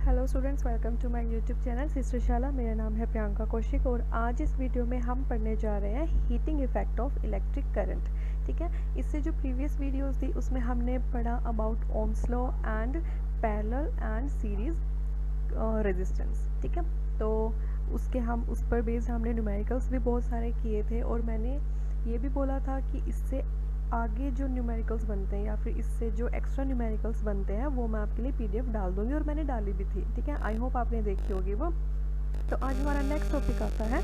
Hello students, welcome to my YouTube channel sister Shala. मेरा नाम है प्रियंका कौशिक और आज इस वीडियो में हम पढ़ने जा रहे हैं heating effect of electric current. ठीक है, इससे जो प्रीवियस वीडियोस थी उसमें हमने पढ़ा about Ohm's law and parallel and series resistance. ठीक है, तो उसके हम उस पर बेस्ड हमने न्यूमेरिकल्स भी बहुत सारे किए थे और मैंने ये भी बोला था कि इससे आगे जो न्यूमेरिकल्स बनते हैं या फिर इससे जो एक्स्ट्रा न्यूमेरिकल्स बनते हैं वो मैं आपके लिए पीडीएफ डाल दूंगी और मैंने डाली भी थी। ठीक है, आई होप आपने देखी होगी वो। तो आज हमारा नेक्स्ट टॉपिक आता है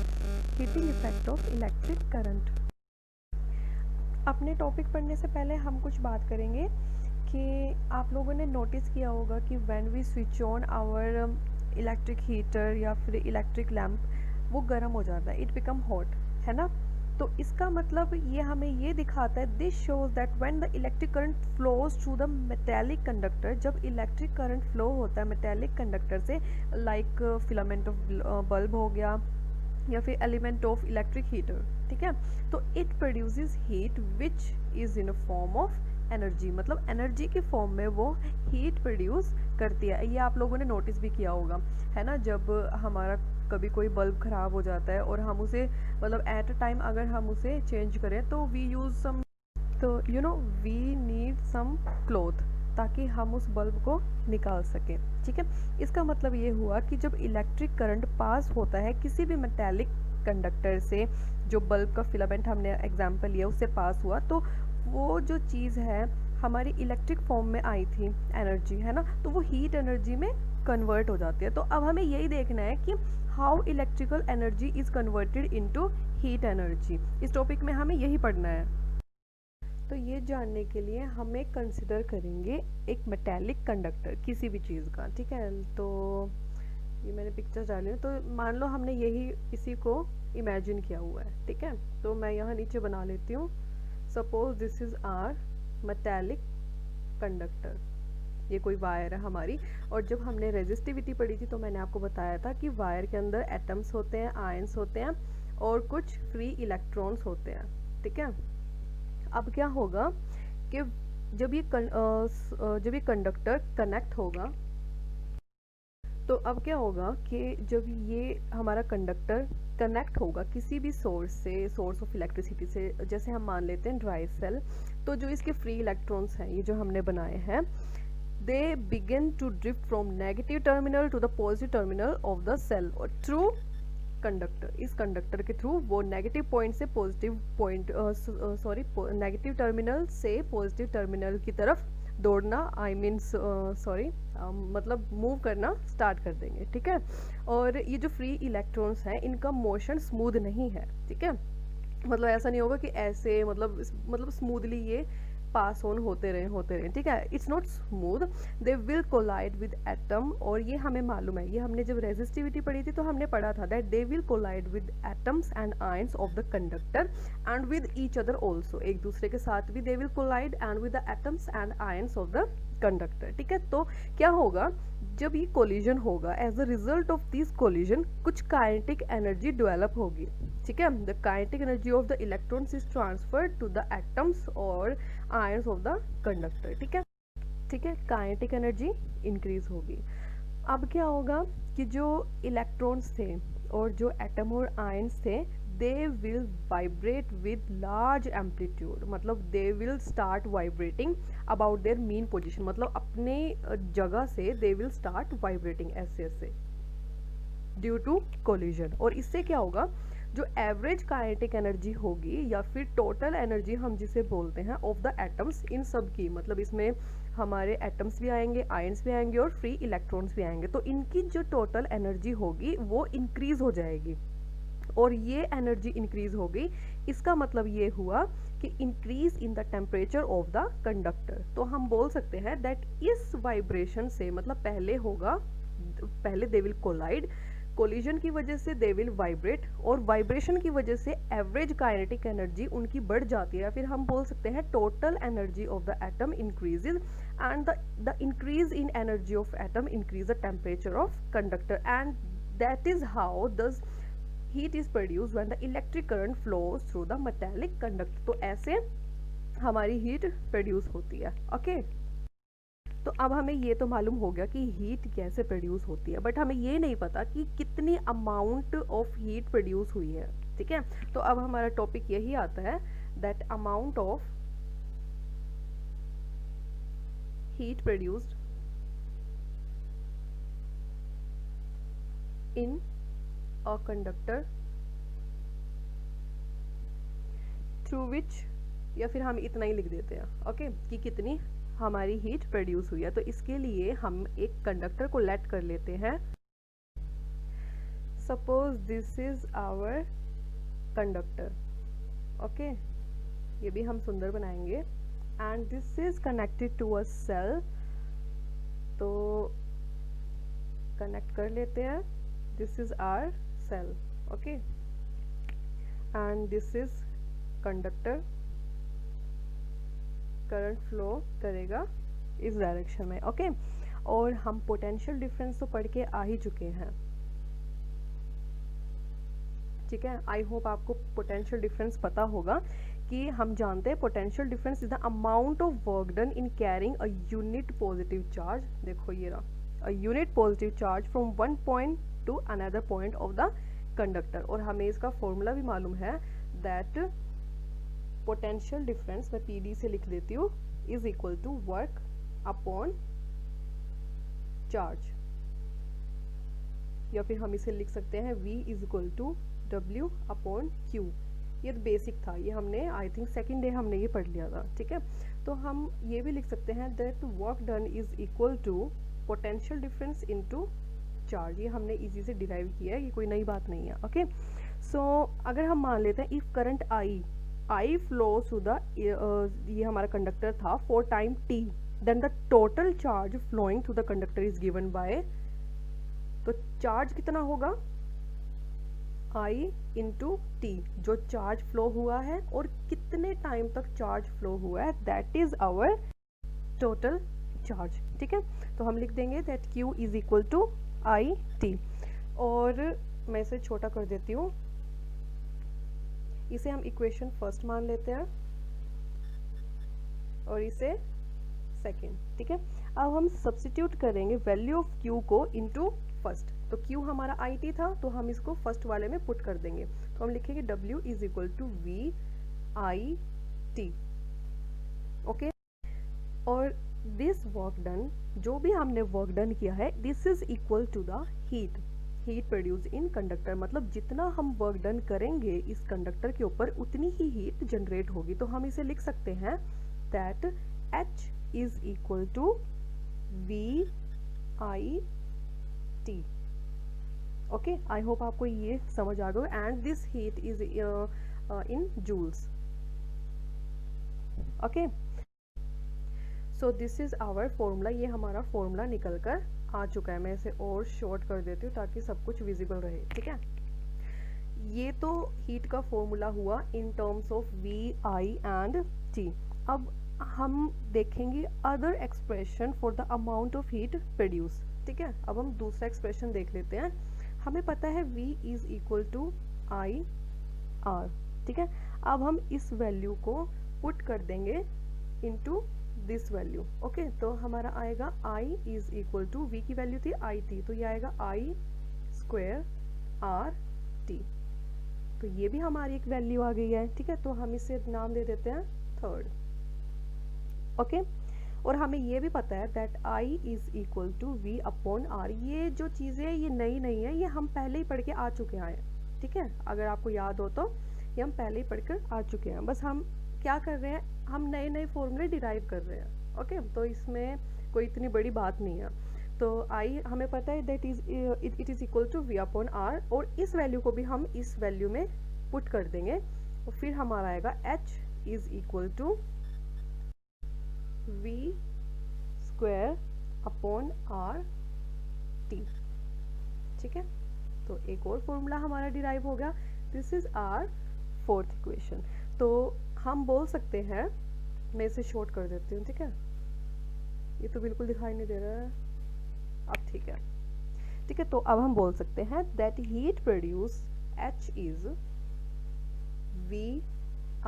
heating effect of electric current. अपने टॉपिक पढ़ने से पहले हम कुछ बात करेंगे कि आप लोगों ने नोटिस किया होगा कि when we switch on our electric heater या फिर इलेक्ट्रिक लैम्प वो गर्म हो जाता है, इट बिकम हॉट, है ना। तो इसका मतलब ये हमें ये दिखाता है, this shows that when the electric current flows through the metallic conductor, जब इलेक्ट्रिक करंट फ्लो होता है मेटेलिक कंडक्टर से, लाइक फिलामेंट ऑफ बल्ब हो गया या फिर एलिमेंट ऑफ इलेक्ट्रिक हीटर, ठीक है, तो it produces heat which is in a form of energy, मतलब एनर्जी की फॉर्म में वो हीट प्रोड्यूस करती है। ये आप लोगों ने नोटिस भी किया होगा, है ना। जब हमारा कभी कोई बल्ब ख़राब हो जाता है और हम उसे मतलब एट अ टाइम अगर हम उसे चेंज करें तो वी यूज़ सम, तो वी नीड सम क्लॉथ ताकि हम उस बल्ब को निकाल सकें। ठीक है, इसका मतलब ये हुआ कि जब इलेक्ट्रिक करंट पास होता है किसी भी मेटेलिक कंडक्टर से, जो बल्ब का फिलामेंट हमने एग्जांपल लिया उससे पास हुआ, तो वो जो चीज़ है हमारी इलेक्ट्रिक फॉर्म में आई थी एनर्जी, है ना, तो वो हीट एनर्जी में कन्वर्ट हो जाती है। तो अब हमें यही देखना है कि how electrical energy is converted into heat energy. इस टॉपिक में हमें यही पढ़ना है। तो ये जानने के लिए हमें कंसिडर करेंगे एक मेटेलिक कंडक्टर किसी भी चीज़ का। ठीक है, तो ये मैंने पिक्चर डाली है, तो मान लो हमने यही इसी को इमेजिन किया हुआ है। ठीक है, तो मैं यहाँ नीचे बना लेती हूँ। Suppose this is our metallic conductor, ये कोई वायर है हमारी। और जब हमने रेजिस्टिविटी पढ़ी थी तो मैंने आपको बताया था कि वायर के अंदर एटम्स होते हैं, आयंस होते हैं और कुछ फ्री इलेक्ट्रॉन्स होते हैं। ठीक है, अब क्या होगा कि जब ये कंडक्टर कनेक्ट होगा, तो अब क्या होगा कि जब ये हमारा कंडक्टर कनेक्ट होगा किसी भी सोर्स से, सोर्स ऑफ इलेक्ट्रिसिटी से, जैसे हम मान लेते हैं ड्राई सेल, तो जो इसके फ्री इलेक्ट्रॉन्स हैं ये जो हमने बनाए हैं, they begin to drift from negative terminal to the positive terminal of the cell और through कंडक्टर, इस कंडक्टर के थ्रू वो नेगेटिव पॉइंट से पॉजिटिव पॉइंट नेगेटिव टर्मिनल से पॉजिटिव टर्मिनल की तरफ दौड़ना, आई मीन्स मतलब मूव करना स्टार्ट कर देंगे। ठीक है, और ये जो फ्री इलेक्ट्रॉन्स हैं इनका मोशन स्मूथ नहीं है। ठीक है, मतलब ऐसा नहीं होगा कि ऐसे मतलब स्मूथली ये पास ऑन होते रहे। ठीक है, it's not smooth, they will collide with atom. और ये हमें मालूम है, ये हमने जब रेजिस्टिविटी पढ़ी थी तो हमने पढ़ा था that they will collide with atoms and ions of the conductor and with each other also, एक दूसरे के साथ भी they will collide and with the atoms and ions of the conductor. ठीक है, तो क्या होगा जब ये कोलिजन होगा, as a result of this collision कुछ काइनेटिक एनर्जी डेवलप होगी। ठीक है, the kinetic energy of the electrons is transferred to the atoms और आयंस ऑफ द कंडक्टर। ठीक है, काइनेटिक एनर्जी इंक्रीज होगी। अब क्या होगा कि जो इलेक्ट्रॉन्स थे और जो एटम और आयंस थे, they will vibrate with large amplitude, मतलब they will start vibrating about their mean position, मतलब अपने जगह से दे विल स्टार्ट वाइब्रेटिंग ऐसे ऐसे ड्यू टू कोलिजन। और इससे क्या होगा, जो एवरेज काइनेटिक एनर्जी होगी या फिर टोटल एनर्जी हम जिसे बोलते हैं ऑफ द एटम्स, इन सब की, मतलब इसमें हमारे एटम्स भी आएंगे, आयंस भी आएंगे और फ्री इलेक्ट्रॉन्स भी आएंगे, तो इनकी जो टोटल एनर्जी होगी वो इंक्रीज हो जाएगी। और ये एनर्जी इंक्रीज हो गई, इसका मतलब ये हुआ कि increase in the temperature of the conductor. तो हम बोल सकते हैं दैट इस वाइब्रेशन से, मतलब पहले दे विल कोलाइड, कोलिजन की वजह से दे विल वाइब्रेट, और वाइब्रेशन की वजह से एवरेज काइनेटिक एनर्जी उनकी बढ़ जाती है, या फिर हम बोल सकते हैं total energy of the atom increases and the increase in energy of atom increase the temperature of conductor and that is how the heat is produced when the electric current flows through the metallic conductor। तो ऐसे हमारी heat produce होती है। Okay, तो अब हमें ये तो मालूम हो गया कि हीट कैसे प्रोड्यूस होती है, बट हमें ये नहीं पता कि कितनी अमाउंट ऑफ हीट प्रोड्यूस हुई है। ठीक है, तो अब हमारा टॉपिक यही आता है that amount of heat produced in a conductor through which, या फिर हम इतना ही लिख देते हैं ओके कि कितनी हमारी हीट प्रोड्यूस हुई है। तो इसके लिए हम एक कंडक्टर को लेट कर लेते हैं। Suppose this is our conductor okay, ये भी हम सुंदर बनाएंगे। And this is connected to a cell, तो कनेक्ट कर लेते हैं। This is our cell okay, and this is conductor, current flow करेगा इस डायरेक्शन में ओके। और हम पोटेंशियल डिफरेंस तो पढ़ के आ ही चुके हैं। ठीक है, आई होप आपको पोटेंशियल डिफरेंस पता होगा कि हम जानते हैं potential difference is the amount of work done in carrying a unit positive charge. देखो ये रहा, a unit positive charge from one point to another point of the conductor. और हमें इसका फॉर्मूला भी मालूम है दैट पोटेंशियल डिफरेंस, मैं PD से लिख देती हूँ, is equal to work upon charge, या फिर हम इसे लिख सकते हैं V is equal to W upon Q। ये तो बेसिक था, ये हमने आई थिंक सेकेंड डे हमने ये पढ़ लिया था। ठीक है, तो हम ये भी लिख सकते हैं that work done is equal to potential difference into charge. ये हमने इजी से डिराइव किया है, ये कोई नई बात नहीं है ओके। सो अगर हम मान लेते हैं if current I flow through the, ये हमारा कंडक्टर था for time t, then the total charge flowing through the conductor is given by, तो चार्ज कितना होगा I इंटू टी, जो चार्ज फ्लो हुआ है और कितने टाइम तक चार्ज फ्लो हुआ है, that is our total charge. ठीक है, तो हम लिख देंगे that Q is equal to I T. और मैं इसे छोटा कर देती हूँ, इसे हम इक्वेशन फर्स्ट मान लेते हैं और इसे सेकेंड। ठीक है, अब हम सब्स्टिट्यूट करेंगे वैल्यू ऑफ Q को इनटू फर्स्ट। तो Q हमारा IT था, तो हम इसको फर्स्ट वाले में पुट कर देंगे। तो हम लिखेंगे W is equal to V I T okay. और दिस वर्क डन, जो भी हमने वर्क डन किया है, this is equal to the heat produce in conductor. मतलब जितना हम वर्क डन करेंगे इस कंडक्टर के ऊपर उतनी ही हीट जनरेट होगी। तो हम इसे लिख सकते हैं that H is equal to V I T okay. I hope आपको ये समझ आ गया। And this heat is in joules okay. So this is our formula, ये हमारा फॉर्मूला निकल कर आ चुका है। मैं इसे और शॉर्ट कर देती हूँ ताकि सब कुछ विजिबल रहे। ठीक है, ये तो हीट का फॉर्मूला हुआ in terms of V I and T। अब हम देखेंगे other expression for the amount of heat produce. ठीक है, अब हम दूसरा एक्सप्रेशन देख लेते हैं। हमें पता है V is equal to I R। ठीक है, अब हम इस वैल्यू को पुट कर देंगे इनटू दिस वैल्यू ओके। तो हमारा आएगा I is equal to, V की वैल्यू थी IT, तो ये आएगा I स्क्वायर RT। तो ये भी हमारी एक वैल्यू आ गई है। ठीक है, तो हम इसे नाम दे देते हैं थर्ड ओके। और हमें ये भी पता है that I is equal to V upon R। ये जो चीज़ें ये नई नहीं है, ये हम पहले ही पढ़ के आ चुके हैं। ठीक है, अगर आपको याद हो तो ये हम पहले ही पढ़कर आ चुके हैं। बस हम क्या कर रहे हैं, हम नए नए फॉर्मूले डिराइव कर रहे हैं ओके। तो इसमें कोई इतनी बड़ी बात नहीं है। तो आई हमें पता है that is it is equal to V upon R, और इस वैल्यू को भी हम इस वैल्यू में पुट कर देंगे। और फिर हमारा आएगा H is equal to V square upon R T। ठीक है, तो एक और फॉर्मूला हमारा डिराइव हो गया। This is our fourth equation. तो हम बोल सकते हैं, मैं इसे शॉर्ट कर देती हूँ। ठीक है, ये तो बिल्कुल दिखाई नहीं दे रहा है अब। ठीक है, ठीक है, तो अब हम बोल सकते हैं that heat produce H is V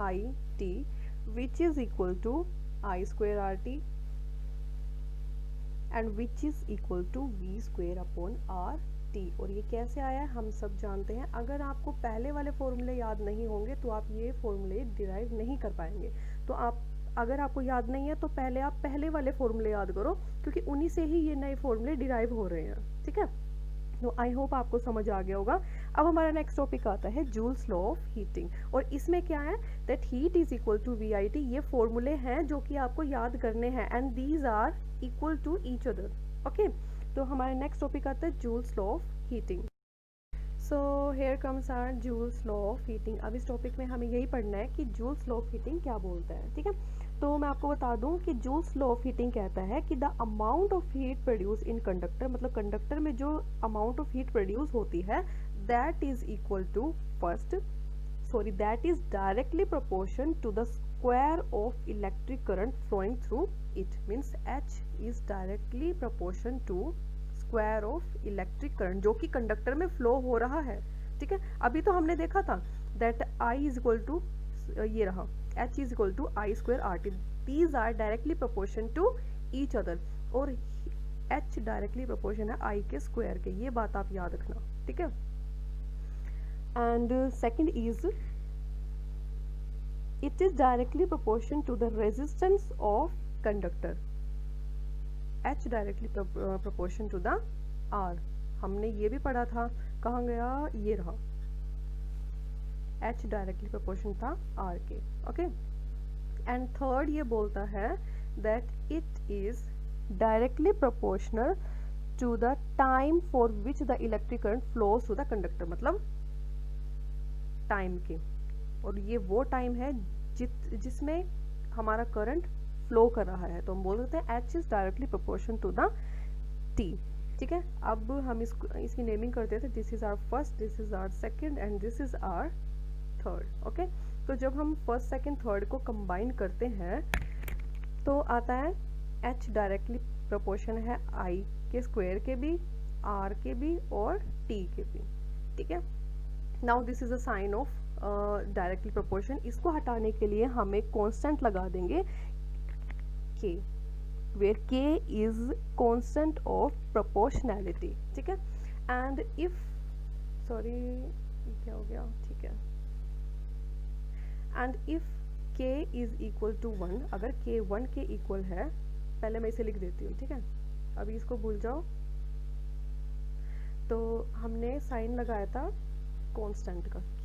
I T which is equal to I square RT and which is equal to V square upon R T. और ये कैसे आया है हम सब जानते हैं। अगर आपको पहले वाले फॉर्मूले याद नहीं होंगे तो आप ये फॉर्मूले डिराइव नहीं कर पाएंगे। तो आप अगर आपको याद नहीं है तो पहले आप पहले वाले फॉर्मूले याद करो, क्योंकि उन्हीं से ही ये नए फॉर्मूले डिराइव हो रहे हैं, ठीक है। तो आई होप आपको समझ आ गया होगा। अब हमारा नेक्स्ट टॉपिक आता है जूल्स लॉ ऑफ हीटिंग। और इसमें क्या है that heat is equal to V I T. ये फॉर्मूले हैं जो कि आपको याद करने हैं and these are equal to each other, okay. तो हमारा नेक्स्ट टॉपिक आता है Joule's law of heating. So here comes our Joule's law of heating. अब इस टॉपिक में हमें यही पढ़ना है कि जूल्स लॉ ऑफ हीटिंग क्या बोलता है, ठीक है। तो मैं आपको बता दूं कि जूल्स लॉ ऑफ हीटिंग कहता है कि the amount of heat produce in conductor, मतलब कंडक्टर में जो अमाउंट ऑफ हीट प्रोड्यूस होती है that is equal to that is directly proportion to the square of electric current flowing through it. Means H is directly proportion to square of electric current जो कि conductor में flow हो रहा है, ठीक है। अभी तो हमने देखा था that I is equal to ये रहा H is equal to I square R T. These are directly proportion to each other और H डायरेक्टली प्रोपोर्शन है I के स्क्वायर के। ये बात आप याद रखना, ठीक है। And second is it is directly proportion to the resistance of conductor. H directly proportion to the R। हमने ये भी पढ़ा था, कहाँ गया, ये रहा, H डायरेक्टली प्रोपोर्शन था R के, ओके। एंड थर्ड ये बोलता है that it is directly proportional to the time for which the electric current flows through the conductor, मतलब टाइम के। और ये वो टाइम है जिसमें हमारा करंट फ्लो कर रहा है। तो हम बोल सकते हैं H is directly proportion to the T, ठीक है। अब हम इसकी नेमिंग करते थे, this is our first, this is our second and this is our third, okay. तो जब हम फर्स्ट सेकंड थर्ड को कंबाइन करते हैं तो आता है H डायरेक्टली प्रोपोर्शन है I के स्क्वायर के भी, R के भी और T के भी, ठीक है। Now this is a sign of directly proportion. इसको हटाने के लिए हम एक कांस्टेंट लगा देंगे K, where K is constant of proportionality, ठीक है। and if sorry क्या हो गया, ठीक है। and if K is equal to 1, अगर K 1 के इक्वल है, पहले मैं इसे लिख देती हूँ, ठीक है। अभी इसको भूल जाओ। तो हमने साइन लगाया था कांस्टेंट का K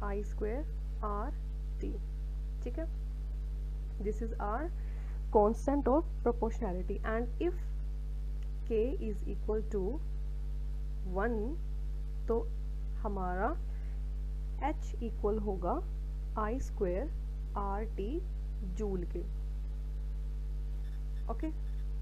I square R T, ठीक है। This is our constant of proportionality and if K is equal to 1 तो हमारा H इक्वल होगा I square R T joule के, ओके।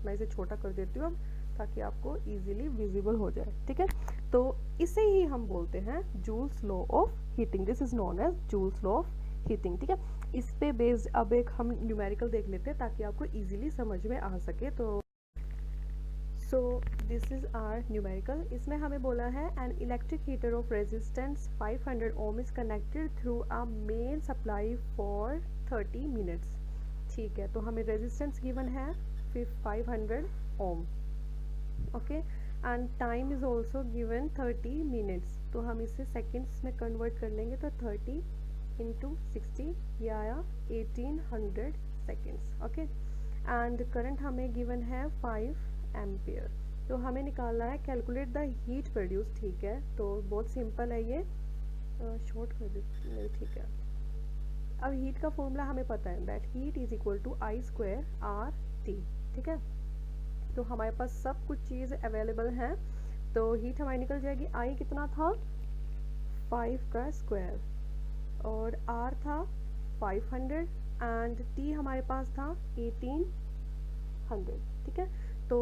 मैं इसे छोटा कर देती हूँ अब ताकि आपको इजीली विजिबल हो जाए, ठीक है। तो इसे ही हम बोलते हैं Joule's law of heating. This is known as Joule's law of heating, ठीक है। इस पे बेस्ड अब एक हम न्यूमेरिकल देख लेते हैं ताकि आपको इजीली समझ में आ सके। तो so this is our numerical. इसमें हमें बोला है an electric heater of resistance 500 ohm is connected through a main supply for 30 minutes, ठीक है। तो हमें रेजिस्टेंस गिवन है 500 ohm, okay. And time is also given 30 minutes. तो हम इसे सेकेंड्स में कन्वर्ट कर लेंगे तो 30 इंटू 60 ये आया 1800 सेकेंड्स, ओके। एंड करंट हमें गिवन है 5 एम्पियर। तो हमें निकालना है कैलकुलेट द हीट प्रोड्यूस, ठीक है। तो बहुत सिंपल है ये, शॉर्ट कर देते, ठीक है। अब हीट का फॉर्मूला हमें पता है that heat is equal to I square R T, ठीक है। तो हमारे पास सब कुछ चीज़ अवेलेबल है। तो हीट हमारी निकल जाएगी, आई कितना था 5 का स्क्वायर और R था 500 एंड T हमारे पास था 1800, ठीक है। तो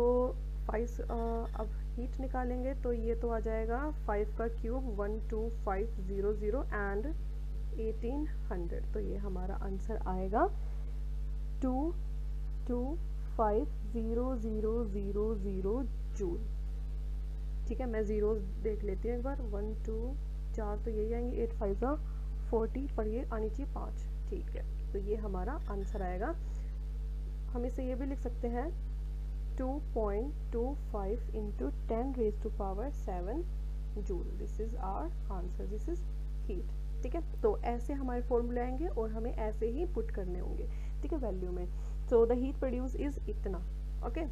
5 अब हीट निकालेंगे तो ये तो आ जाएगा 5 का क्यूब 12500 एंड 1800। तो ये हमारा आंसर आएगा 2250000 जूल, ठीक है। मैं जीरोस देख लेती हूँ एक बार, 1 2 4 तो यही आएंगे, 8 5 40 पर ये आनी चाहिए 5, ठीक है। तो ये हमारा आंसर आएगा। हम इसे ये भी लिख सकते हैं 2.25 into 10 raised to power 7 joule. This is our answer, this is heat. ठीक है, तो ऐसे हमारे फॉर्मूले आएंगे और हमें ऐसे ही पुट करने होंगे. ठीक है, वैल्यू में. So the heat produce is इतना. Okay,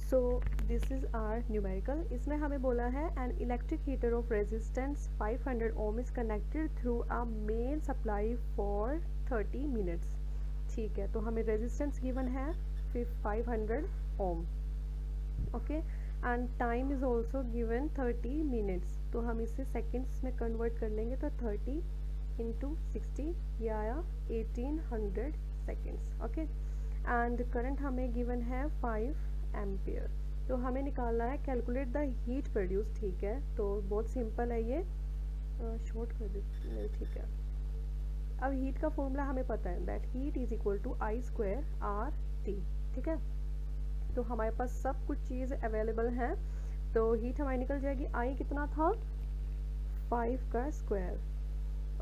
so this is our numerical. इसमें हमें बोला है an electric heater of resistance 500 ohm is connected through a main supply for 30 minutes. ठीक है, तो हमें रेजिस्टेंस गिवन है 500 ohm. Okay, and time is also given 30 minutes. तो हम इसे सेकेंड्स में कन्वर्ट कर लेंगे, तो 30 इंटू 60 ये आया 1800 सेकेंड्स. ओके, एंड करंट हमें गिवन है 5 एम्पियर. तो हमें निकालना है कैलकुलेट द हीट प्रोड्यूस. ठीक है, तो बहुत सिंपल है ये, शॉर्ट कर देते. ठीक है, अब हीट का फॉर्मूला हमें पता है that heat is equal to I square R T. ठीक है, तो हमारे पास सब कुछ चीज़ अवेलेबल है. तो हीट हमारी निकल जाएगी. आई कितना था 5 का स्क्वायर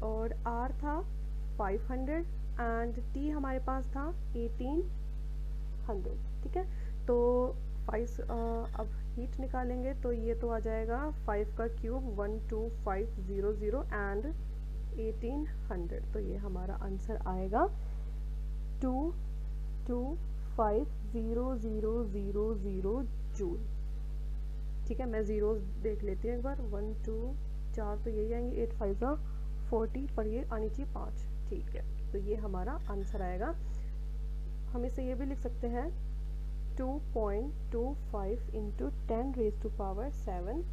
और आर था 500 एंड टी हमारे पास था 1800. ठीक है, तो 5 अब हीट निकालेंगे तो ये तो आ जाएगा 5 का क्यूब 12500 एंड 1800. तो ये हमारा आंसर आएगा 2250000 जूल. ठीक है, मैं ज़ीरोज़ देख लेती हूँ एक बार. 1 2 4 तो यही आएंगे, 8 5 40 पर ये आनी चाहिए 5. ठीक है, तो ये हमारा आंसर आएगा. हम इसे ये भी लिख सकते हैं 2.25 into 10 raise to power 7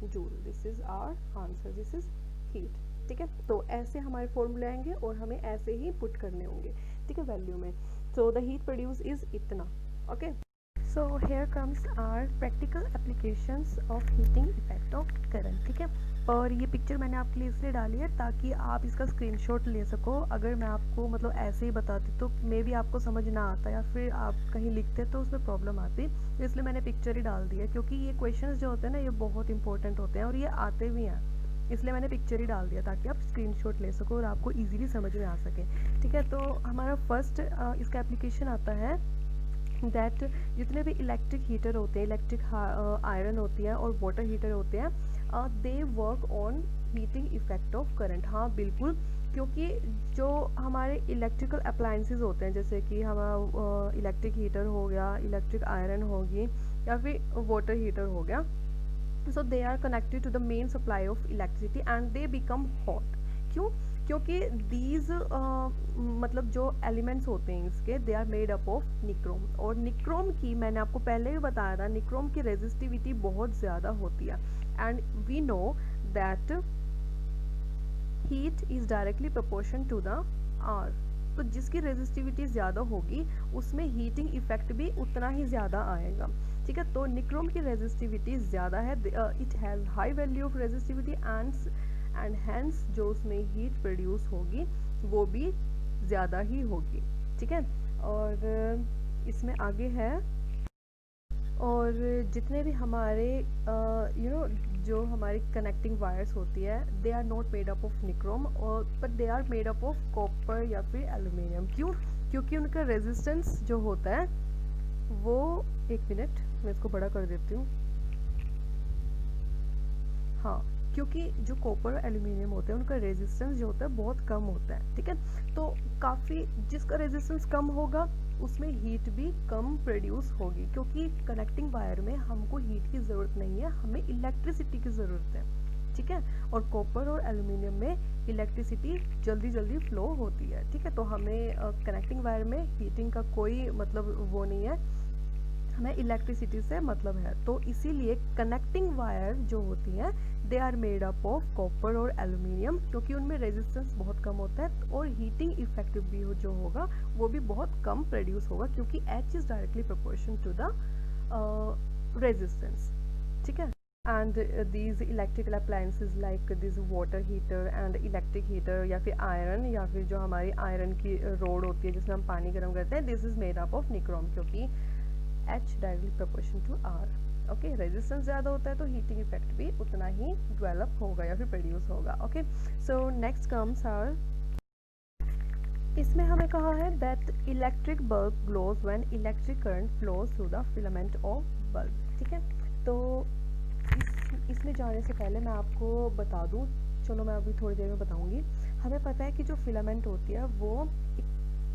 joule. This is our answer, this is heat. ठीक है, तो ऐसे हमारे फॉर्मूले आएंगे और हमें ऐसे ही पुट करने होंगे. ठीक है, वैल्यू में. So the heat produce is इतना. Okay, so here comes our practical applications of heating effect of current. ठीक है, और ये पिक्चर मैंने आपके लिए इसलिए डाली है ताकि आप इसका स्क्रीनशॉट ले सको. अगर मैं आपको मतलब ऐसे ही बताती तो मे बी आपको समझ ना आता या फिर आप कहीं लिखते तो उसमें प्रॉब्लम आती. तो इसलिए मैंने पिक्चर ही डाल दी है क्योंकि ये क्वेश्चंस जो होते हैं ना ये बहुत इंपॉर्टेंट होते हैं और ये आते भी हैं. इसलिए मैंने पिक्चर ही डाल दिया ताकि आप स्क्रीनशॉट ले सको और आपको इजीली समझ में आ सके. ठीक है, तो हमारा फर्स्ट इसका एप्लीकेशन आता है दैट जितने भी इलेक्ट्रिक हीटर होते हैं, इलेक्ट्रिक आयरन होती है और वाटर हीटर होते हैं, they work on heating effect of current. हाँ बिल्कुल, क्योंकि जो हमारे इलेक्ट्रिकल अप्लायंसेस होते हैं जैसे कि हमारा इलेक्ट्रिक हीटर हो गया, इलेक्ट्रिक आयरन होगी या फिर वाटर हीटर हो गया, so they are connected to the main supply of electricity and they become hot. क्यों? क्योंकि these मतलब जो एलिमेंट्स होते हैं इसके they are made up of nichrome. और निक्रोम की मैंने आपको पहले भी बताया था, निक्रोम की रेजिस्टिविटी बहुत ज़्यादा होती है and we know that heat is directly proportion to the R. तो जिसकी रेजिस्टिविटी ज़्यादा होगी उसमें हीटिंग इफेक्ट भी उतना ही ज़्यादा आएगा. ठीक है, तो निक्रोम की रेजिस्टिविटी ज़्यादा है. It has high value of resistivity and hence जो उसमें हीट प्रोड्यूस होगी वो भी ज़्यादा ही होगी. ठीक है, और इसमें आगे है और जितने भी हमारे जो हमारी कनेक्टिंग वायर्स होती है they are not made up of nichrome और but they are made up of copper या फिर एल्यूमिनियम. क्यों? क्योंकि उनका रेजिस्टेंस जो होता है वो, एक मिनट मैं इसको बड़ा कर देती हूँ. हाँ, क्योंकि जो कॉपर और एल्यूमिनियम होते हैं उनका रेजिस्टेंस जो होता है बहुत कम होता है. ठीक है, तो काफ़ी जिसका रेजिस्टेंस कम होगा उसमें हीट भी कम प्रोड्यूस होगी क्योंकि कनेक्टिंग वायर में हमको हीट की ज़रूरत नहीं है, हमें इलेक्ट्रिसिटी की ज़रूरत है. ठीक है, और कॉपर और एल्यूमिनियम में इलेक्ट्रिसिटी जल्दी जल्दी फ्लो होती है. ठीक है, तो हमें कनेक्टिंग वायर में हीटिंग का कोई मतलब वो नहीं है, हमें इलेक्ट्रिसिटी से मतलब है. तो इसीलिए कनेक्टिंग वायर जो होती हैं they are made up of copper और एल्यूमिनियम क्योंकि उनमें रेजिस्टेंस बहुत कम होता है और हीटिंग इफेक्ट भी जो होगा वो भी बहुत कम प्रोड्यूस होगा क्योंकि H is directly proportion to the resistance. ठीक है, and these electrical appliances like this water heater and electric heater या फिर आयरन या फिर जो हमारी आयरन की रोड होती है जिसमें हम पानी गर्म करते हैं, this is made up of nichrome क्योंकि H directly proportion to R. Okay, resistance ज़्यादा होता है तो हीटिंग इफेक्ट भी उतना ही डेवलप होगा या फिर प्रोड्यूस होगा. Okay, so next comes our इसमें हमें कहा है that electric bulb glows when electric current flows through the filament of bulb. ठीक है, तो इसमें जाने से पहले मैं आपको बता दूं, चलो मैं अभी थोड़ी देर में बताऊंगी। हमें पता है कि जो फिलामेंट होती है वो एक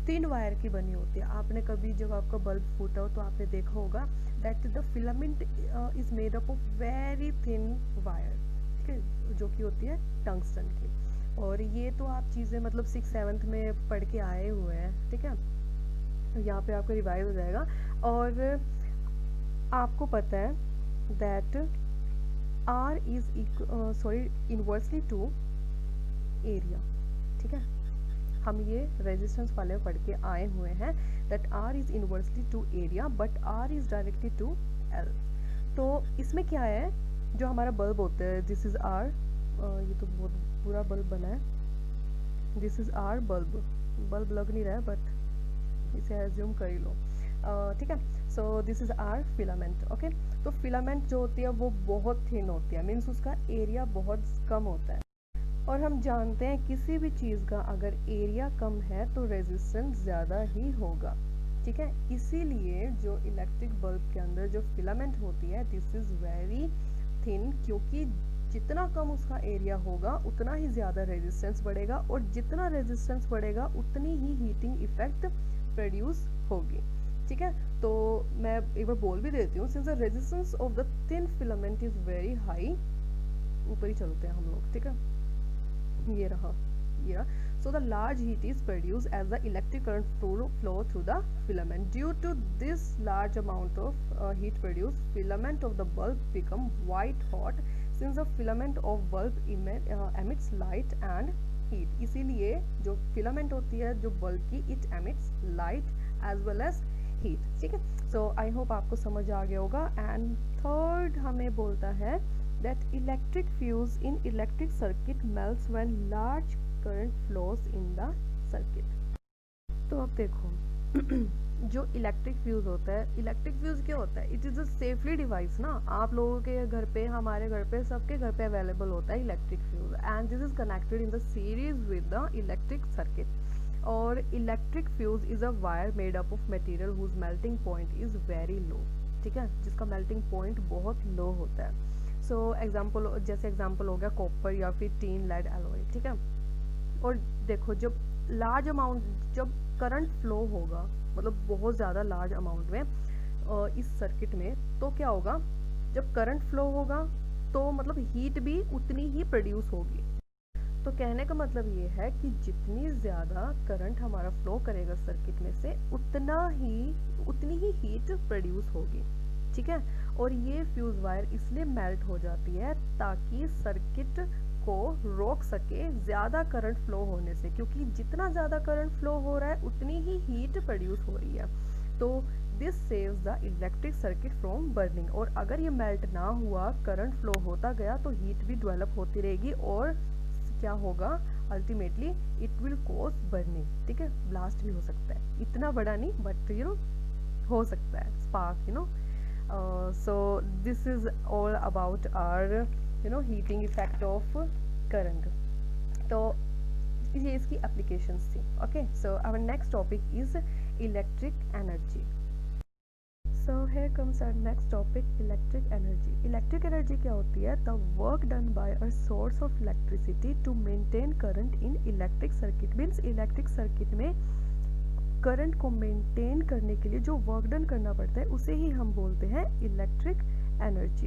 थिन वायर की बनी होती है। आपने कभी जब आपका बल्ब फूटा हो तो आपने देखा होगा that the filament is made up of very thin wire, ठीक है, जो कि होती है टंगस्टन की। और ये तो आप चीज़ें मतलब 6th-7th में पढ़ के आए हुए हैं, ठीक है, यहाँ पे आपको रिवाइज हो जाएगा। और आपको पता है that R is inversely to area. ठीक है, हम ये रेजिस्टेंस वाले पढ़ के आए हुए हैं that R is inversely to area but R is directly to L। तो इसमें क्या है, जो हमारा बल्ब होता है, दिस इज R, ये तो बहुत बुरा बल्ब बना है, this is R bulb, bulb लग नहीं रहा है बट इसे एज्यूम कर ही लो, ठीक है। So this is our filament. Okay, तो फिलामेंट जो होती है वो बहुत थिन होती है, मीन्स उसका एरिया बहुत कम होता है। और हम जानते हैं किसी भी चीज़ का अगर एरिया कम है तो रेजिस्टेंस ज़्यादा ही होगा। ठीक है, इसीलिए जो इलेक्ट्रिक बल्ब के अंदर जो फिलामेंट होती है दिस इज़ वेरी थिन, क्योंकि जितना कम उसका एरिया होगा उतना ही ज़्यादा रेजिस्टेंस बढ़ेगा, और जितना रेजिस्टेंस बढ़ेगा उतनी ही हीटिंग इफेक्ट प्रोड्यूस होगी। ठीक है, तो मैं एक बार बोल भी देती हूँ, since the resistance of the thin filament is very high, ऊपर ही चलते हैं हम लोग, ठीक है, ये रहा, ये रहा। So the large heat is produced as the electric current flow through the filament. Due to this large amount of heat produced, filament of the bulb become white hot since the filament of bulb emits light and heat. इसीलिए जो filament होती है जो bulb की, it emits light as well as heat। ठीक है, so I hope आपको समझ आ गया होगा। And third हमें बोलता है that electric fuse in electric circuit melts when large current flows in the circuit। तो अब देखो जो इलेक्ट्रिक फ्यूज होता है, इलेक्ट्रिक फ्यूज क्या होता है, it is a safely device ना। आप लोगों के घर पे, हमारे घर पे, सबके घर पे अवेलेबल होता है electric fuse, and this is connected in the series with the electric circuit. और electric fuse is a wire made up of material whose melting point is very low. ठीक है, जिसका मेल्टिंग पॉइंट बहुत लो होता है। So example, जैसे example हो गया कॉपर या फिर टीन लेड एलॉय। ठीक है, और देखो जब लार्ज अमाउंट, जब करंट फ्लो होगा, मतलब बहुत ज़्यादा लार्ज अमाउंट में इस सर्किट में, तो क्या होगा, जब करंट फ्लो होगा तो मतलब हीट भी उतनी ही प्रोड्यूस होगी। तो कहने का मतलब ये है कि जितनी ज़्यादा करंट हमारा फ्लो करेगा सर्किट में से उतनी ही हीट प्रोड्यूस होगी। ठीक है, और ये फ्यूज वायर इसलिए मेल्ट हो जाती है ताकि सर्किट को रोक सके ज़्यादा करंट फ्लो होने से, क्योंकि जितना ज़्यादा करंट फ्लो हो रहा है उतनी ही हीट प्रोड्यूस हो रही है। तो this saves the electric circuit from burning. और अगर ये मेल्ट ना हुआ, करंट फ्लो होता गया, तो हीट भी डेवलप होती रहेगी और क्या होगा, ultimately it will cause burning. ठीक है, ब्लास्ट भी हो सकता है, इतना बड़ा नहीं बट हो सकता है, spark so this is all about our heating effect of current। तो ये इसकी applications थी। okay, so our next topic is electric energy। so here comes our next topic, electric energy। electric energy क्या होती है, the work done by a source of electricity to maintain current in electric circuit। means electric circuit में current को maintain करने के लिए जो work done करना पड़ता है उसे ही हम बोलते हैं इलेक्ट्रिक एनर्जी।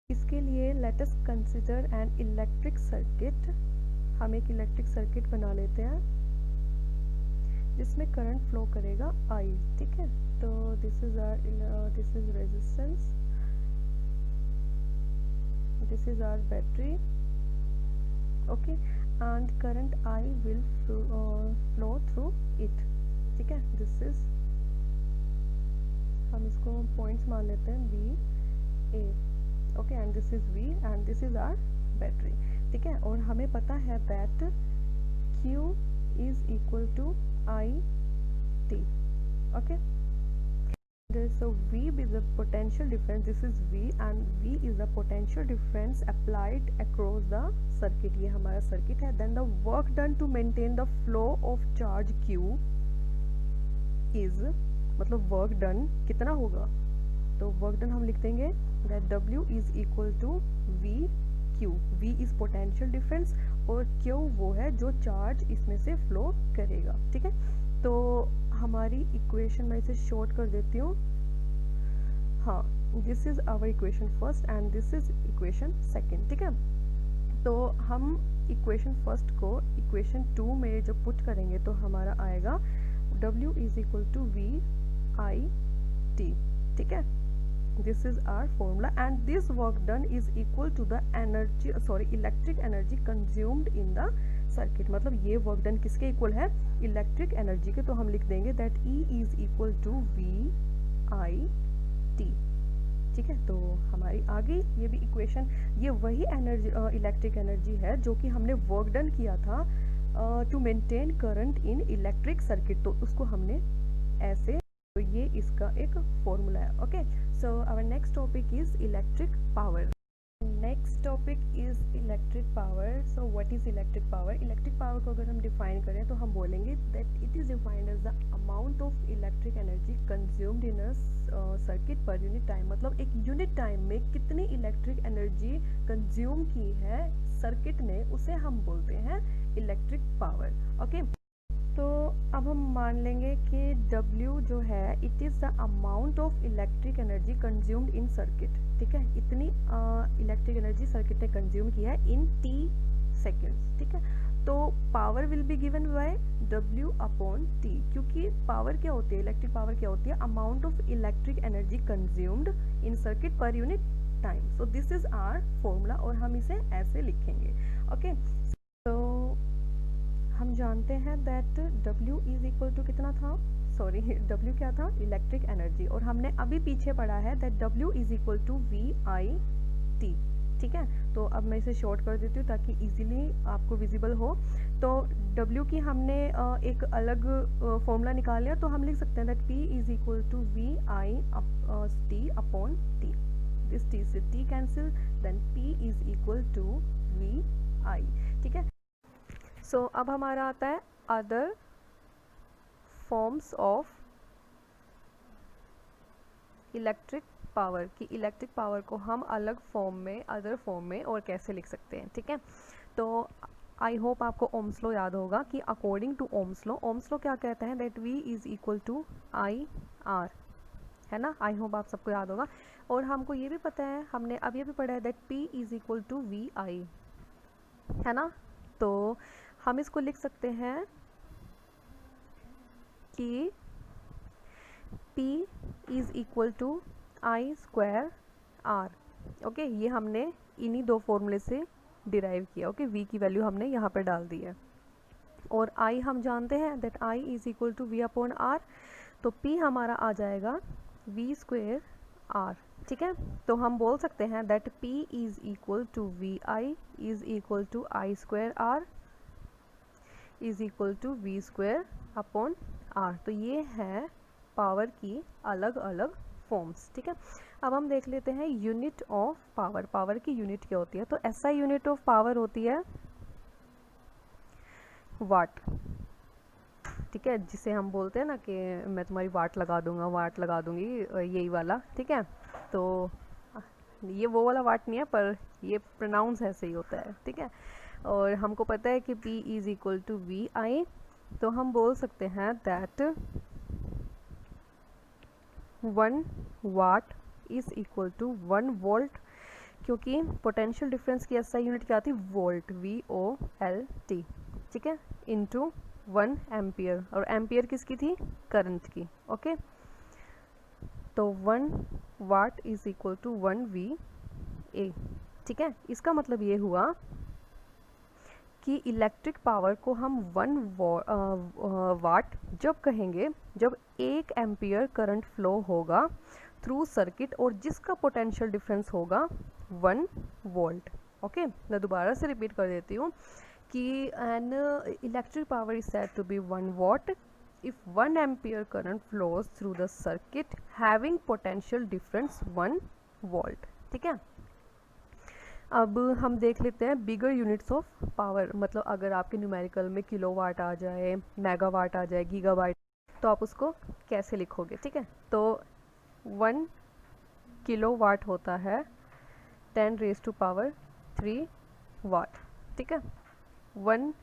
इसके लिए let us consider an electric circuit. हम एक इलेक्ट्रिक सर्किट बना लेते हैं जिसमें करंट फ्लो करेगा I। ठीक है, तो this is resistance, this is our battery. Okay, and current I will flow through it. ठीक है, दिस इज, हम इसको पॉइंट्स मान लेते हैं V A। Okay, and this is V and this is our battery. ठीक है, और हमें पता है that Q is equal to I T। Okay, So V is the potential difference, this is V and V is the potential difference applied across the circuit, ये हमारा circuit है. Then the work done to maintain the flow of charge Q is, मतलब work done कितना होगा, तो work done हम लिख देंगे that W is equal to V Q. V is potential difference और Q वो है जो चार्ज इसमें से फ्लो करेगा. ठीक है, तो हमारी इक्वेशन मैं इसे शॉर्ट कर देती हूँ. हाँ, this is our equation first and this is equation second. ठीक है, तो हम इक्वेशन फर्स्ट को इक्वेशन 2 में जब पुट करेंगे तो हमारा आएगा W is equal to V I T. ठीक है, this is our formula and this work done is equal to the energy electric energy consumed in the circuit. मतलब ये वर्क डन किसके इक्वल है, इलेक्ट्रिक एनर्जी के. तो हम लिख देंगे that E is equal to V I T. ठीक है, तो हमारी आ गई ये भी इक्वेशन. ये वही एनर्जी इलेक्ट्रिक एनर्जी है जो कि हमने वर्क डन किया था to maintain current in electric circuit, तो उसको हमने ऐसे, तो ये इसका एक फॉर्मूला है. Okay, so our next topic is electric power. Next topic is electric power. So what is electric power. Electric power को अगर हम डिफाइन करें तो हम बोलेंगे that it is defined as the amount of electric energy consumed in a circuit per unit time. मतलब एक unit time में कितनी इलेक्ट्रिक एनर्जी कंज्यूम की है सर्किट ने, उसे हम बोलते हैं इलेक्ट्रिक पावर. ओके, तो अब हम मान लेंगे कि W जो है it is the amount of electric energy consumed in circuit. ठीक है, इतनी इलेक्ट्रिक एनर्जी सर्किट ने कंज्यूम किया है इन T सेकेंड्स. ठीक है, तो power will be given by W upon T, क्योंकि पावर क्या होती है, इलेक्ट्रिक पावर क्या होती है, amount of electric energy consumed in circuit per unit time. So this is our formula और हम इसे ऐसे लिखेंगे. ओके, तो हम जानते हैं that W is equal to कितना था, सॉरी W क्या था, इलेक्ट्रिक एनर्जी, और हमने अभी पीछे पढ़ा है that W is equal to V I T. ठीक है, तो अब मैं इसे शॉर्ट कर देती हूँ ताकि इजीली आपको विजिबल हो. तो W की हमने एक अलग फॉर्मूला निकाल लिया, तो हम लिख सकते हैं that P is equal to V I T upon T. This T से T cancel, then P is equal to V I. ठीक है, सो अब हमारा आता है other forms of electric power, कि इलेक्ट्रिक पावर को हम अलग फॉर्म में, अदर फॉर्म में और कैसे लिख सकते हैं. ठीक है, तो आई होप आपको ओम्स लॉ याद होगा कि अकॉर्डिंग टू ओम्स लॉ क्या कहता है that V is equal to I R, है ना. आई होप आप सबको याद होगा. और हमको ये भी पता है, हमने अभी अभी पढ़ा है that P is equal to V I, है ना. तो हम इसको लिख सकते हैं कि P is equal to I square R. Okay, ये हमने इन्हीं दो फॉर्मूले से डिराइव किया. ओके, V की वैल्यू हमने यहाँ पर डाल दी है और I हम जानते हैं that I is equal to V upon R, तो P हमारा आ जाएगा V स्क्वायर R. ठीक है, तो हम बोल सकते हैं that P is equal to V I is equal to I square R is equal to V square upon R. तो ये है पावर की अलग अलग फॉर्म्स. ठीक है, अब हम देख लेते हैं यूनिट ऑफ पावर. पावर की यूनिट क्या होती है, तो ऐसा यूनिट ऑफ पावर होती है वाट. ठीक है, जिसे हम बोलते हैं ना कि मैं तुम्हारी वाट लगा दूंगा, वाट लगा दूंगी, यही वाला. ठीक है, तो ये वो वाला वाट नहीं है, पर ये प्रोनाउंस ऐसे ही होता है. ठीक है, और हमको पता है कि P is equal to V I, तो हम बोल सकते हैं that 1 watt is equal to 1 volt, क्योंकि पोटेंशियल डिफरेंस की SI यूनिट क्या थी, वोल्ट, VOLT. ठीक है, इनटू 1 एम्पियर, और एम्पियर किसकी थी, करंट की. ओके, तो 1 watt is equal to 1 VA. ठीक है, इसका मतलब ये हुआ कि इलेक्ट्रिक पावर को हम 1 वाट जब कहेंगे जब 1 एम्पियर करंट फ्लो होगा थ्रू सर्किट और जिसका पोटेंशियल डिफरेंस होगा 1 वोल्ट. ओके, मैं दोबारा से रिपीट कर देती हूँ कि an electric power is said to be 1 watt if 1 ampere current flows through the circuit having potential difference 1 volt। ठीक है, अब हम देख लेते हैं बिगर यूनिट्स ऑफ पावर। मतलब अगर आपके न्यूमेरिकल में किलोवाट आ जाए, मेगावाट आ जाए, गीगावाट, तो आप उसको कैसे लिखोगे। ठीक है, तो 1 किलोवाट होता है 10⁻³ वाट। ठीक है, 1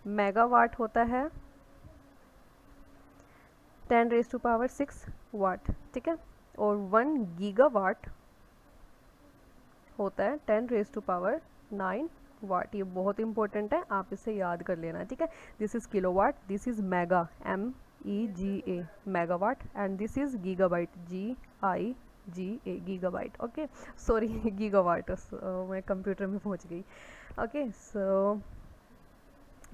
मेगावाट होता है 10⁻6 वाट। ठीक है, और 1 गीगावाट होता है 10⁻9 वाट। ये बहुत इंपॉर्टेंट है, आप इसे याद कर लेना। ठीक है, this is kilowatt, this is mega, MEGA megawatt, and this is gigabyte, GIGA gigabyte. Okay, sorry gigawatt, मैं कंप्यूटर में पहुंच गई। ओके, सो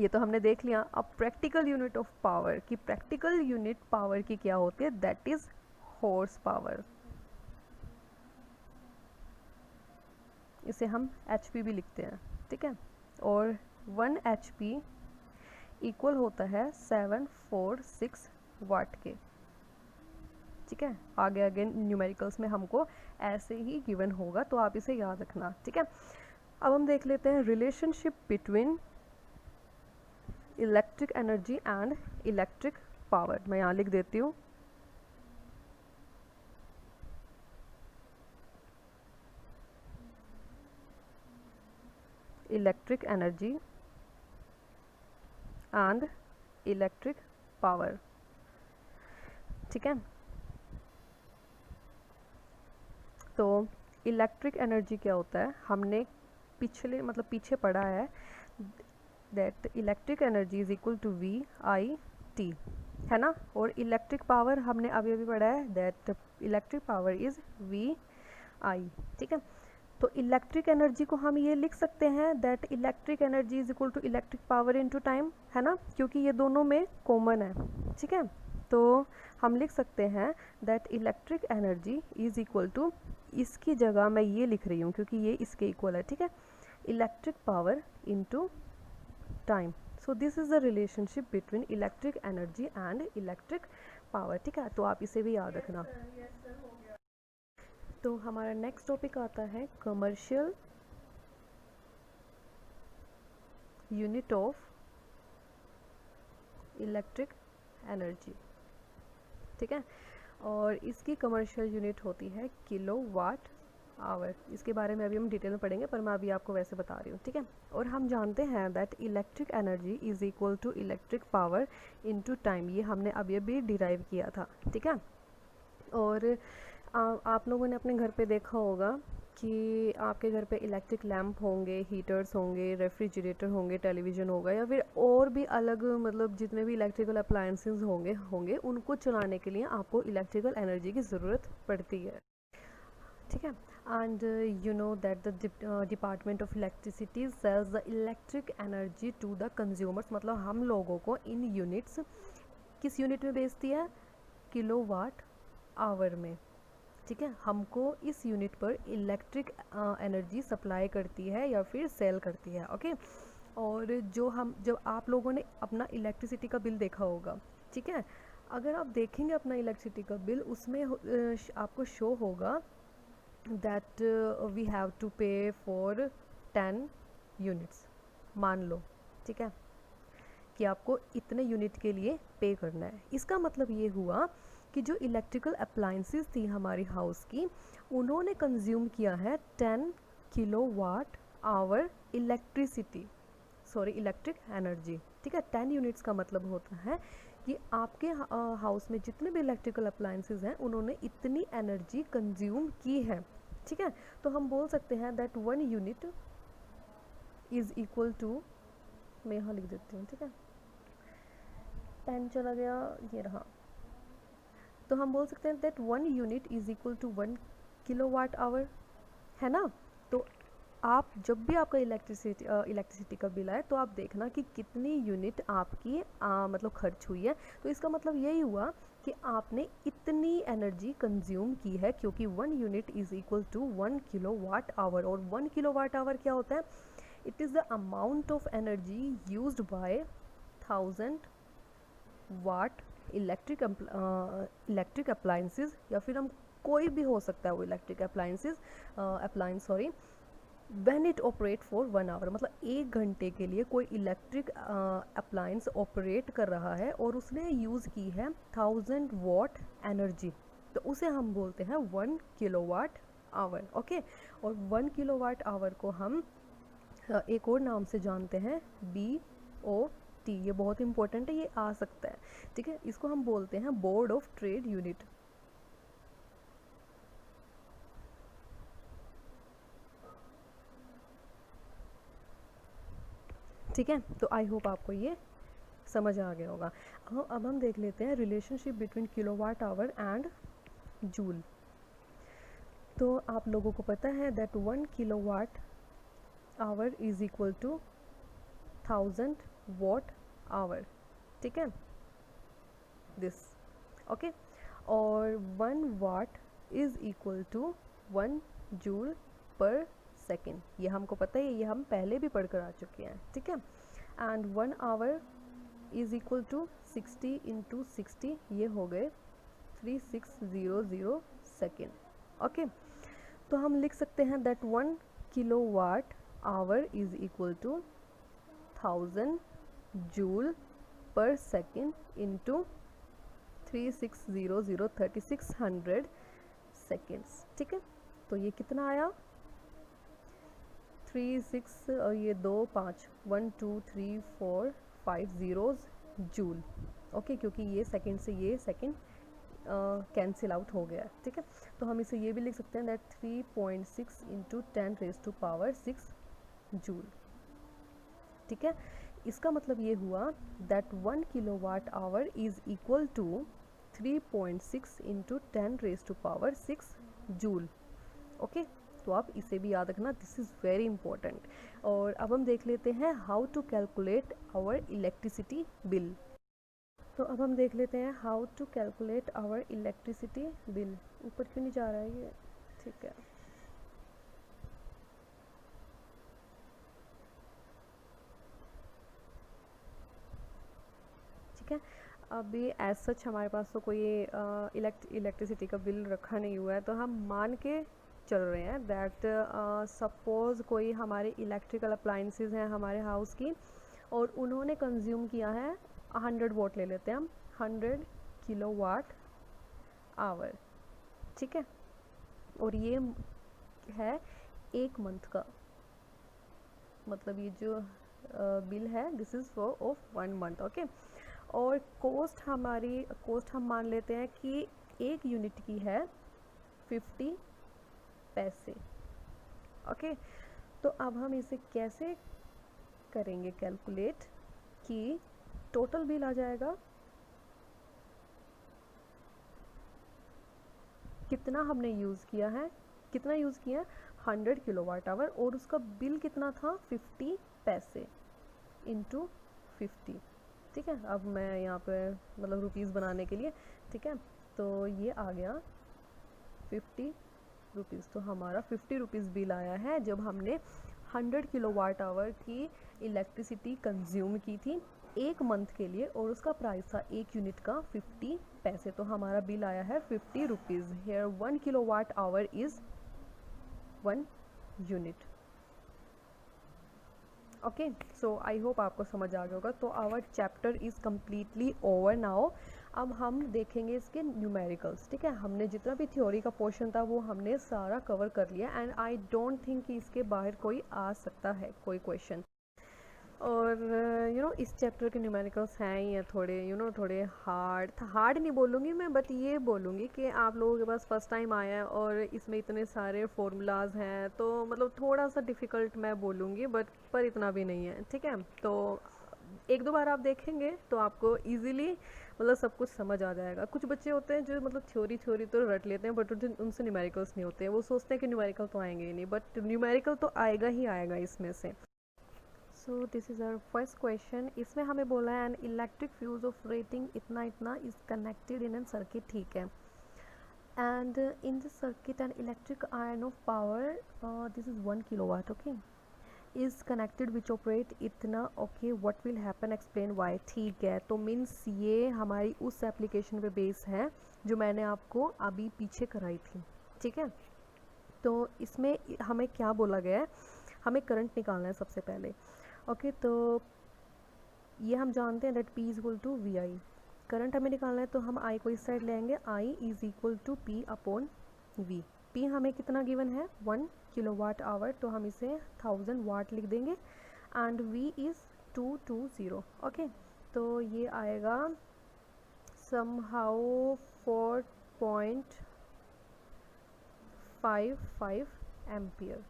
ये तो हमने देख लिया। अब प्रैक्टिकल यूनिट ऑफ पावर की, प्रैक्टिकल यूनिट पावर की क्या होती है, दैट इज़ हॉर्स पावर। इसे हम HP भी लिखते हैं। ठीक है, और 1 HP इक्वल होता है 746 वाट के। ठीक है, आगे आगे न्यूमेरिकल्स में हमको ऐसे ही गिवन होगा, तो आप इसे याद रखना। ठीक है, अब हम देख लेते हैं relationship between electric energy and electric power. मैं यहाँ लिख देती हूँ, electric energy and electric power. ठीक है, तो इलेक्ट्रिक एनर्जी क्या होता है, हमने पीछे पढ़ा है that electric energy is equal to VIT, है ना। और इलेक्ट्रिक पावर हमने अभी अभी पढ़ा है that electric power is VI। ठीक है, तो इलेक्ट्रिक एनर्जी को हम ये लिख सकते हैं that electric energy is equal to electric power into time, है ना, क्योंकि ये दोनों में कॉमन है। ठीक है, तो हम लिख सकते हैं that electric energy is equal to, इसकी जगह मैं ये लिख रही हूँ क्योंकि ये इसके इक्वल है। ठीक है, electric power into time. So this is the relationship between electric energy and electric power. ठीक है, तो आप इसे भी याद रखना। तो हमारा नेक्स्ट टॉपिक आता है commercial unit of electric energy. ठीक है, और इसकी कमर्शियल यूनिट होती है किलोवाट आवर। इसके बारे में अभी हम डिटेल में पढ़ेंगे, पर मैं अभी आपको वैसे बता रही हूँ। ठीक है, और हम जानते हैं that electric energy is equal to electric power into time. ये हमने अभी अभी डिराइव किया था। ठीक है, और आप लोगों ने अपने घर पे देखा होगा कि आपके घर पे इलेक्ट्रिक लैंप होंगे, हीटर्स होंगे, रेफ्रिजरेटर होंगे, टेलीविज़न होगा, या फिर और भी अलग मतलब जितने भी इलेक्ट्रिकल अप्लायंसेस होंगे उनको चलाने के लिए आपको इलेक्ट्रिकल एनर्जी की ज़रूरत पड़ती है। ठीक है, and you know that the department of electricity sells the electric energy to the consumers. मतलब हम लोगों को इन यूनिट्स किस यूनिट में बेचती है, किलोवाट आवर में। ठीक है, हमको इस यूनिट पर इलेक्ट्रिक एनर्जी सप्लाई करती है या फिर सेल करती है। ओके, और जब आप लोगों ने अपना इलेक्ट्रिसिटी का बिल देखा होगा, ठीक है, अगर आप देखेंगे अपना इलेक्ट्रिसिटी का बिल, उसमें आपको शो होगा दैट वी हैव टू पे फॉर 10 यूनिट्स, मान लो। ठीक है, कि आपको इतने यूनिट के लिए पे करना है। इसका मतलब ये हुआ कि जो इलेक्ट्रिकल अप्लायंसेस थी हमारी हाउस की, उन्होंने कंज्यूम किया है 10 kilowatt hour electricity, sorry electric energy. ठीक है, 10 यूनिट्स का मतलब होता है कि आपके हाउस में जितने भी इलेक्ट्रिकल अप्लायंसेस हैं उन्होंने इतनी एनर्जी कंज्यूम की है। ठीक है, तो हम बोल सकते हैं that 1 unit is equal to, मैं यहाँ लिख देती हूँ। ठीक है, पेन चला गया, ये रहा। तो हम बोल सकते हैं that 1 unit is equal to 1 kilowatt hour, है ना। तो आप जब भी आपका इलेक्ट्रिसिटी का बिल आए तो आप देखना कि कितनी यूनिट आपकी मतलब खर्च हुई है। तो इसका मतलब यही हुआ कि आपने इतनी एनर्जी कंज्यूम की है, क्योंकि 1 unit is equal to 1 kilowatt hour. और 1 किलोवाट आवर क्या होता है, it is the amount of energy used by 1000 watt electric appliances, या फिर हम कोई भी हो सकता है वो electric appliance sorry, when it operate for 1 hour, मतलब 1 घंटे के लिए कोई इलेक्ट्रिक अप्लाइंस ऑपरेट कर रहा है और उसने यूज़ की है 1000 वाट एनर्जी, तो उसे हम बोलते हैं 1 किलोवाट आवर। ओके, और 1 किलोवाट आवर को हम एक और नाम से जानते हैं BOT। ये बहुत इंपॉर्टेंट है, ये आ सकता है, ठीक है। इसको हम बोलते हैं बोर्ड ऑफ ट्रेड यूनिट। ठीक है, तो आई होप आपको ये समझ आ गया होगा। अब हम देख लेते हैं relationship between kilowatt hour and joule. तो आप लोगों को पता है that 1 kilowatt hour is equal to 1000 watt hour, ठीक है, दिस, ओके। और 1 watt is equal to 1 joule per second, ये हमको पता है, ये हम पहले भी पढ़कर आ चुके हैं, ठीक है। And 1 hour is equal to 60 into 60, ये हो गए 3600 सेकेंड, ओके। तो हम लिख सकते हैं that 1 kilowatt hour is equal to 1000 joule per second into 3600 3600 seconds, ठीक है। तो ये कितना आया, 36 और ये 2 5 1 2 3 4 5 ज़ीरोज़ जूल, ओके, क्योंकि ये सेकेंड से ये सेकेंड कैंसिल आउट हो गया, ठीक है। तो हम इसे ये भी लिख सकते हैं दैट 3.6 इंटू 10⁻⁶ जूल, ठीक है। इसका मतलब ये हुआ that 1 kilowatt hour is equal to 3.6 into 10⁻⁶ joule, okay. तो आप इसे भी याद रखना, दिस इज़ वेरी इंपॉर्टेंट। और अब हम देख लेते हैं how to calculate our electricity bill. तो अब हम देख लेते हैं how to calculate our electricity bill. ऊपर क्यों नहीं जा रहा है ये, ठीक है। ठीक है, अभी एज सच हमारे पास तो कोई इलेक्ट्रिसिटी का बिल रखा नहीं हुआ है, तो हम मान के चल रहे हैं दैट सपोज़ कोई हमारे इलेक्ट्रिकल अप्लाइंसेस हैं हमारे हाउस की, और उन्होंने कंज्यूम किया है 100 वाट, ले लेते हैं हम 100 किलोवाट आवर, ठीक है। और ये है 1 मंथ का, मतलब ये जो बिल है this is for of 1 month, okay. और कॉस्ट हम मान लेते हैं कि 1 यूनिट की है 50 पैसे, ओके। तो अब हम इसे कैसे करेंगे कैलकुलेट कि टोटल बिल आ जाएगा, कितना हमने यूज़ किया है, कितना यूज़ किया 100 किलोवाट आवर, और उसका बिल कितना था 50 पैसे इंटू 50, ठीक है। अब मैं यहाँ पे मतलब रुपीज़ बनाने के लिए, ठीक है, तो ये आ गया 50 रुपीज़। तो हमारा 50 रुपीज़ बिल आया है जब हमने 100 किलोवाट आवर की इलेक्ट्रिसिटी कंज्यूम की थी 1 मंथ के लिए, और उसका प्राइस था 1 यूनिट का 50 पैसे। तो हमारा बिल आया है 50 rupees. Here 1 kilowatt hour is 1 unit, okay. So I hope आपको समझ आ गया होगा। तो our chapter is completely over now. अब हम देखेंगे इसके न्यूमेरिकल्स, ठीक है। हमने जितना भी थ्योरी का पोर्शन था वो हमने सारा कवर कर लिया, एंड आई डोंट थिंक कि इसके बाहर कोई आ सकता है कोई क्वेश्चन। और इस चैप्टर के न्यूमेरिकल्स हैं ही थोड़े थोड़े हार्ड नहीं बोलूँगी मैं, बट ये बोलूँगी कि आप लोगों के पास फर्स्ट टाइम आया है और इसमें इतने सारे फॉर्मूलाज हैं, तो मतलब थोड़ा सा डिफ़िकल्ट मैं बोलूँगी, बट पर इतना भी नहीं है, ठीक है। तो 1-2 बार आप देखेंगे तो आपको ईज़िली मतलब सब कुछ समझ आ जाएगा। कुछ बच्चे होते हैं जो मतलब थ्योरी तो रट लेते हैं, बट उनसे न्यूमेरिकल्स नहीं होते हैं, वो सोचते हैं कि न्यूमेरिकल तो आएंगे ही नहीं, बट न्यूमेरिकल तो आएगा ही आएगा इसमें से। So this is our first question. इसमें हमें बोला है an electric fuse of rating इतना इतना is connected in an circuit, ठीक है। And in this circuit an electric iron of power this is 1 kilowatt, okay. Is connected which operate इतना, okay what will happen explain why, ठीक है। तो means ये हमारी उस एप्लीकेशन पे बेस है जो मैंने आपको अभी पीछे कराई थी, ठीक है। तो इसमें हमें क्या बोला गया है, हमें करंट निकालना है सबसे पहले, ओके। तो ये हम जानते हैं that P is equal to V I, current हमें निकालना है तो हम I को इस साइड लेंगे, I is equal to P upon V। P हमें कितना गिवन है 1 किलोवाट आवर, तो हम इसे 1000 वाट लिख देंगे, एंड V इज़ 220, ओके। तो ये आएगा समहाउ 4.55 एम्पियर,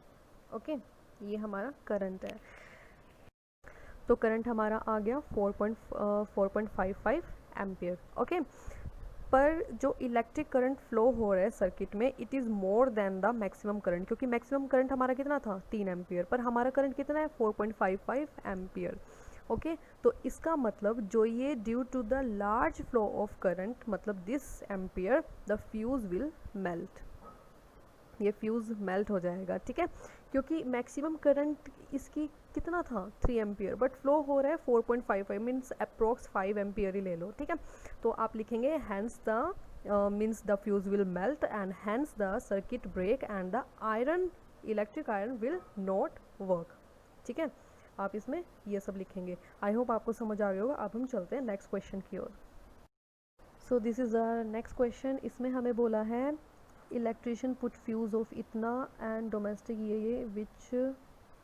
ओके। ये हमारा करंट है। तो करंट हमारा आ गया 4.55 एम्पियर, ओके। पर जो इलेक्ट्रिक करंट फ्लो हो रहा है सर्किट में, it is more then the maximum current, क्योंकि मैक्सिमम करंट हमारा कितना था 3 एम्पियर, पर हमारा करंट कितना है 4.55 एम्पियर, ओके। तो इसका मतलब जो ये due to the large flow of current, मतलब this ampere, the fuse will melt, ये फ्यूज़ मेल्ट हो जाएगा, ठीक है। क्योंकि मैक्सिमम करंट इसकी कितना था 3 एम्पियर, बट फ्लो हो रहा है 4.55, मीन्स अप्रोक्स 5 एम्पियर ही ले लो, ठीक है। तो आप लिखेंगे hence the means the fuse will melt and hence the circuit break and the iron, electric iron will not work, ठीक है। आप इसमें ये सब लिखेंगे। आई होप आपको समझ आ गया होगा। अब हम चलते हैं नेक्स्ट क्वेश्चन की ओर। So this is the next question. इसमें हमें बोला है इलेक्ट्रिशियन पुट फ्यूज़ ऑफ इतना एंड डोमेस्टिक ये विच,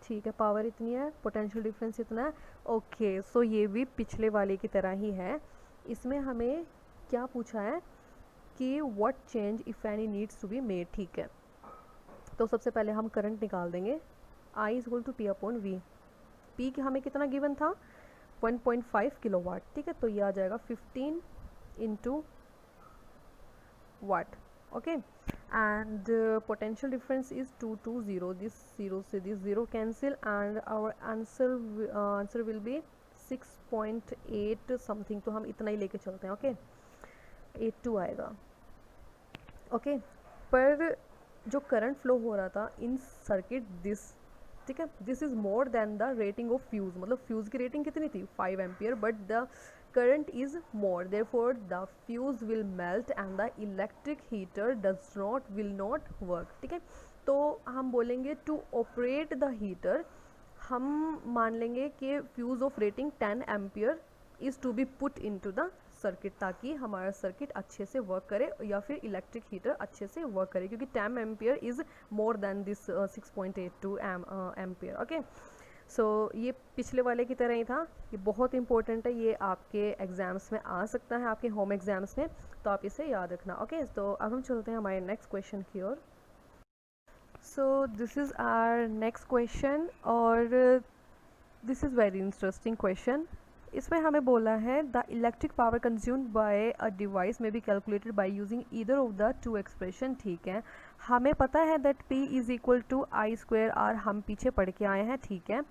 ठीक है, पावर इतनी है, पोटेंशियल डिफरेंस इतना है, ओके। सो ये भी पिछले वाले की तरह ही है। इसमें हमें क्या पूछा है कि what change if any needs to be made, ठीक है। तो सबसे पहले हम करंट निकाल देंगे, I is equal to P upon V। P की हमें कितना गिवन था 1.5 किलोवाट, ठीक है। तो ये आ जाएगा 15 into watt, okay. And potential difference is 220, this 0 से this 0 cancel, and our answer will be 6.8 something, तो हम इतना ही लेके चलते हैं, ओके। 82 आएगा, ओके। पर जो करंट फ्लो हो रहा था इन सर्किट दिस, ठीक है, this is more than the rating of fuse, मतलब फ्यूज़ की रेटिंग कितनी थी 5 ampere, but the current is more, therefore the fuse will melt and the electric heater will not work, ठीक है। तो हम बोलेंगे to operate the heater, हम मान लेंगे कि fuse of rating 10 ampere is to be put into the circuit, ताकि हमारा सर्किट अच्छे से वर्क करे या फिर इलेक्ट्रिक हीटर अच्छे से वर्क करे, क्योंकि 10 ampere is more than this 6.82 ampere, okay. So ये पिछले वाले की तरह ही था। ये बहुत इंपॉर्टेंट है, ये आपके एग्ज़ाम्स में आ सकता है, आपके होम एग्ज़ाम्स में, तो आप इसे याद रखना, ओके। तो अब हम चलते हैं हमारे नेक्स्ट क्वेश्चन की ओर। So this is our next question, और this is very interesting question. इसमें हमें बोला है the electric power consumed by a device may be calculated by using either of the two expression, ठीक है। हमें पता है that P is equal to I square R, हम पीछे पढ़ के आए हैं, ठीक है।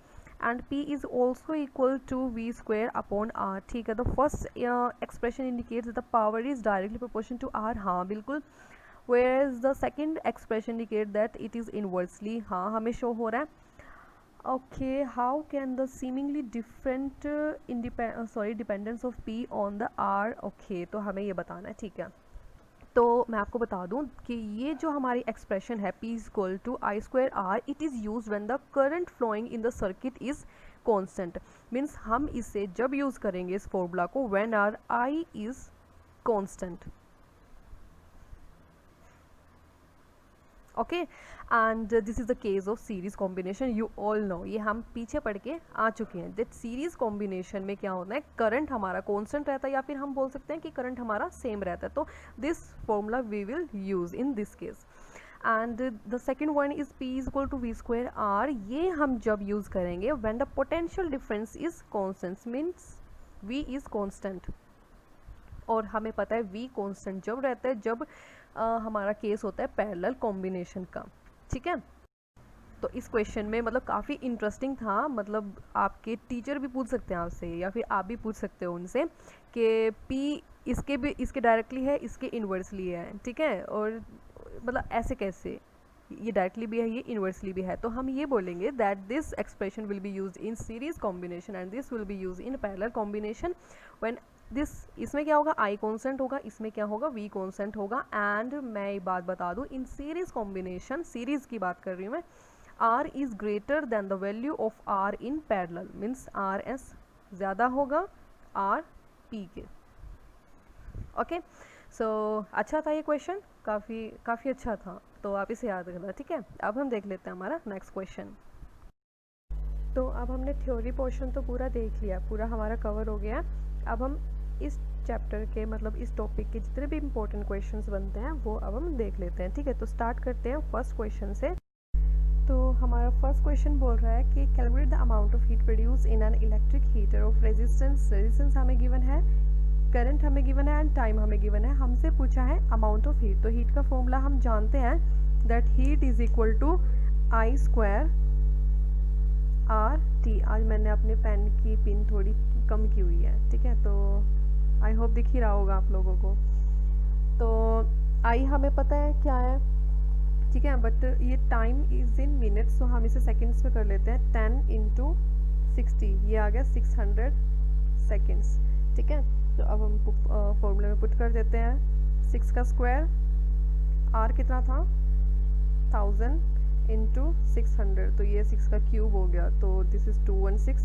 And P is also equal to V square upon R, ठीक है। The first expression indicates the power is directly proportion to R, हाँ बिल्कुल। whereas the second expression indicate that it is inversely, हाँ हमें शो हो रहा है, okay। how can the seemingly different dependence of P on the R, okay, तो हमें ये बताना है, ठीक है। तो मैं आपको बता दूं कि ये जो हमारी एक्सप्रेशन है P is equal to I square R, it is use when the current flowing in the circuit is constant, means हम इसे जब यूज़ करेंगे इस फॉर्मूला को when our I is constant, okay. And this is the case of series combination, you all know, ये हम पीछे पढ़ के आ चुके हैं दैट सीरीज़ कॉम्बिनेशन में क्या होता है, करंट हमारा कांस्टेंट रहता है, या फिर हम बोल सकते हैं कि करंट हमारा सेम रहता है। तो this formula we will use in this case. And the second one is P is equal to V square R, ये हम जब यूज़ करेंगे when the potential difference is constant, means V is constant, और हमें पता है V constant जब रहता है जब हमारा केस होता है पैरेलल कॉम्बिनेशन का, ठीक है। तो इस क्वेश्चन में मतलब काफ़ी इंटरेस्टिंग था, मतलब आपके टीचर भी पूछ सकते हैं आपसे, या फिर आप भी पूछ सकते हो उनसे कि P इसके डायरेक्टली है, इसके इन्वर्सली है, ठीक है, और मतलब ऐसे कैसे, ये डायरेक्टली भी है, ये इन्वर्सली भी है। तो हम ये बोलेंगे that this expression will be used in series combination and this will be used in parallel combination when this, इसमें क्या होगा, आई कॉन्स्टेंट होगा, इसमें क्या होगा, वी कॉन्स्टेंट होगा। एंड मैं एक बात बता दूं, इन सीरीज कॉम्बिनेशन, सीरीज की बात कर रही हूँ मैं, R is greater than the value of R in parallel, means R S ज़्यादा होगा आर पी के। ओके सो अच्छा था ये क्वेश्चन, काफ़ी अच्छा था, तो आप इसे याद रखना, ठीक है। अब हम देख लेते हैं हमारा नेक्स्ट क्वेश्चन। तो अब हमने थ्योरी पोर्शन तो पूरा देख लिया, पूरा हमारा कवर हो गया। अब हम इस चैप्टर के, मतलब इस टॉपिक के जितने भी इंपॉर्टेंट क्वेश्चंस बनते हैं वो अब हम देख लेते हैं, ठीक है। तो स्टार्ट करते हैं फर्स्ट क्वेश्चन से। तो हमारा फर्स्ट क्वेश्चन बोल रहा है कि calculate the amount of heat produce in an electric heater of resistance हमें गिवन है, करंट हमें गिवन है एंड टाइम हमें गिवन है। हमसे पूछा है अमाउंट ऑफ हीट। तो हीट का फॉर्मूला हम जानते हैं, that heat is equal to I square R T. आज मैंने अपने पेन की पिन थोड़ी कम की हुई है, ठीक है, तो आई होप दिख ही रहा होगा आप लोगों को। तो आई हमें पता है क्या है, ठीक है, बट ये टाइम इज इन मिनट्स, तो हम इसे सेकंड्स में कर लेते हैं। 10 इंटू 60, ये आ गया 600 सेकेंड्स, ठीक है। तो अब हम फॉर्मूले में पुट कर देते हैं। 6 का स्क्वायर, आर कितना था 1000 इंटू 600, तो ये 6 का क्यूब हो गया, तो दिस इज़ 216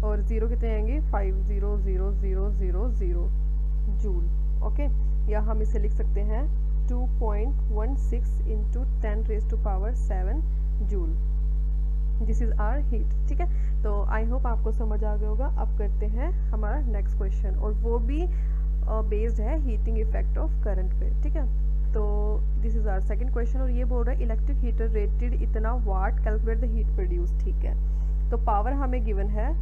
और ज़ीरो कितने आएंगे 500000 जूल। ओके, या हम इसे लिख सकते हैं 2.16 into 10⁻⁷ joule. This is our heat, ठीक है। तो आई होप आपको समझ आ गया होगा। अब करते हैं हमारा नेक्स्ट क्वेश्चन, और वो भी बेस्ड है हीटिंग इफेक्ट ऑफ करंट पे, ठीक है। तो this is our second question, और ये बोल रहा है इलेक्ट्रिक हीटर रेटेड इतना watt, calculate the heat produce, ठीक है। तो पावर हमें गिवन है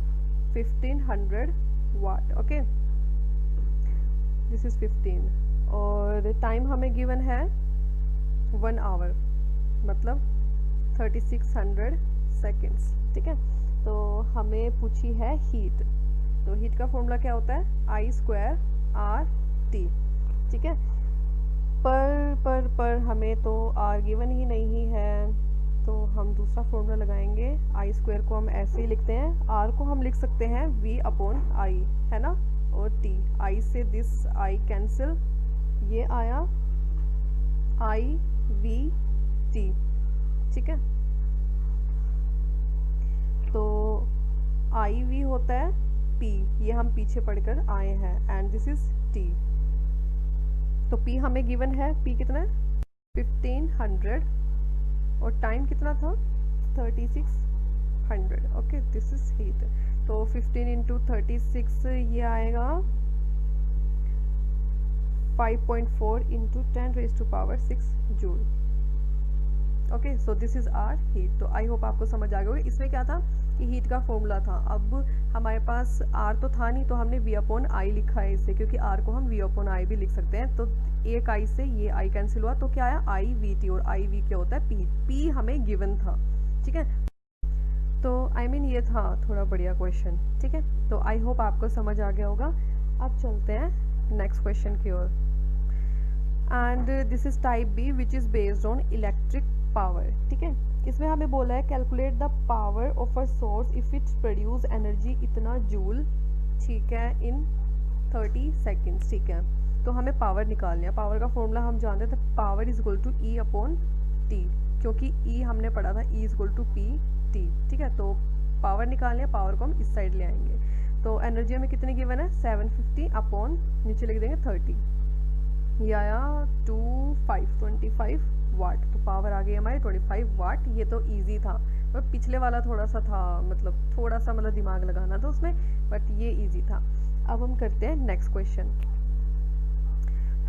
1500 वाट, ओके, दिस इज़ 15, और टाइम हमें गिवन है 1 आवर, मतलब 3600 सेकेंड्स, ठीक है। तो हमें पूछी है हीट। तो हीट का फॉर्मूला क्या होता है, आई स्क्वायर आर टी, ठीक है। पर हमें तो आर गिवन ही नहीं है, तो हम दूसरा फॉर्मूला लगाएंगे। आई स्क्वायर को हम ऐसे ही लिखते हैं, आर को हम लिख सकते हैं वी अपॉन आई, है ना, और टी, आई से दिस आई कैंसिल, ये आया आई वी टी, ठीक है। तो आई वी होता है पी, ये हम पीछे पढ़कर आए हैं, एंड दिस इज टी। तो पी हमें गिवन है, पी कितना है 1500, और टाइम कितना था 3600, ओके, दिस इज हीट। तो 15 इंटू 36 ये आएगा 5.4 into 10⁻⁶ joule. Okay, so this is our heat. तो आई होप आपको समझ आ गया होगा। इसमें क्या था कि हीट का फॉर्मूला था, अब हमारे पास आर तो था नहीं, तो हमने वी अपॉन आई लिखा है इसे, क्योंकि आर को हम वी अपॉन आई भी लिख सकते हैं। तो एक आई से ये आई कैंसिल हुआ, तो क्या आया आई वी टी, और आई वी क्या होता है पी, पी हमें गिवन था, ठीक है। तो आई मीन ये था थोड़ा बढ़िया क्वेश्चन, ठीक है। तो आई होप आपको समझ आ गया होगा। अब चलते हैं नेक्स्ट क्वेश्चन की ओर, and this is type B which is based on electric power, ठीक है। इसमें हमें बोला है calculate the power of a source if it produce energy इतना जूल, ठीक है, इन 30 सेकेंड्स, ठीक है। तो हमें पावर निकालनी है। पावर का फॉर्मूला हम जानते थे, power is equal to E upon T, क्योंकि ई हमने पढ़ा था E is equal to P T, ठीक है। तो पावर निकालनी है, पावर को हम इस साइड ले आएंगे। तो एनर्जी हमें कितनी गिवन है 750 अपॉन नीचे लिख देंगे 30, ये आया 25 वाट। तो पावर आ गई हमारी 25 वाट। ये तो इजी था, पर पिछले वाला थोड़ा सा था, मतलब थोड़ा सा मतलब दिमाग लगाना था उसमें, बट ये इजी था। अब हम करते हैं नेक्स्ट क्वेश्चन।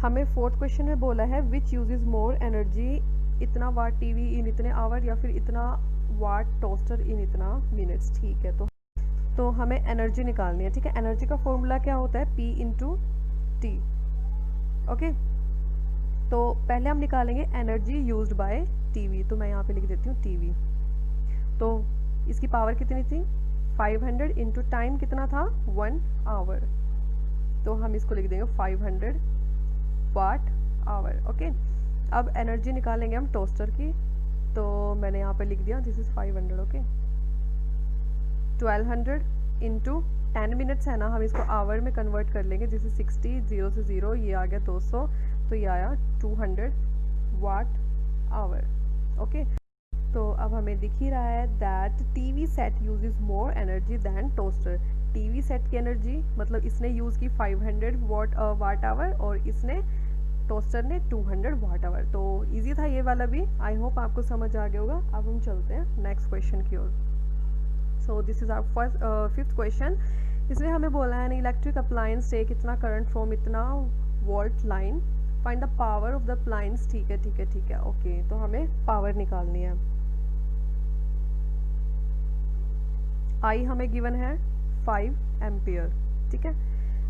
हमें फोर्थ क्वेश्चन में बोला है विच यूजेस मोर एनर्जी, इतना वाट टीवी इन इतने आवर, या फिर इतना वाट टोस्टर इन इतना मिनट्स, ठीक है। तो हमें एनर्जी निकालनी है, ठीक है। एनर्जी का फॉर्मूला क्या होता है P इंटू टी, ओके। तो पहले हम निकालेंगे एनर्जी यूज्ड बाय टीवी, तो मैं यहाँ पे लिख देती हूँ टीवी। तो इसकी पावर कितनी थी 500 इंटू टाइम कितना था 1 आवर, तो हम इसको लिख देंगे 500 वाट आवर, ओके। अब एनर्जी निकालेंगे हम टोस्टर की, तो मैंने यहाँ पे लिख दिया this is 500। Okay, 1200 into 10 minutes है ना, हम इसको आवर में कन्वर्ट कर लेंगे। दिस इज 60, 0 से 0 ये आ गया 200, तो ये आया 200 वाट आवर। ओके, तो अब हमें दिख ही रहा है that TV set uses more energy than toaster. TV set की एनर्जी मतलब इसने यूज़ की 500 वाट आवर और इसने टोस्टर ने 200 वाट आवर। तो इजी था ये वाला भी। आई होप आपको समझ आ गया होगा। अब हम चलते हैं नेक्स्ट क्वेश्चन की ओर। So this is our first 5th question. इसमें हमें बोला है इलेक्ट्रिक अप्लायंस टेक इतना करंट फ्रॉम इतना volt line, find the power of the appliance. ठीक है ठीक है ठीक है। ओके, तो हमें पावर निकालनी है। आई हमें गिवन है 5 एम्पियर, ठीक है,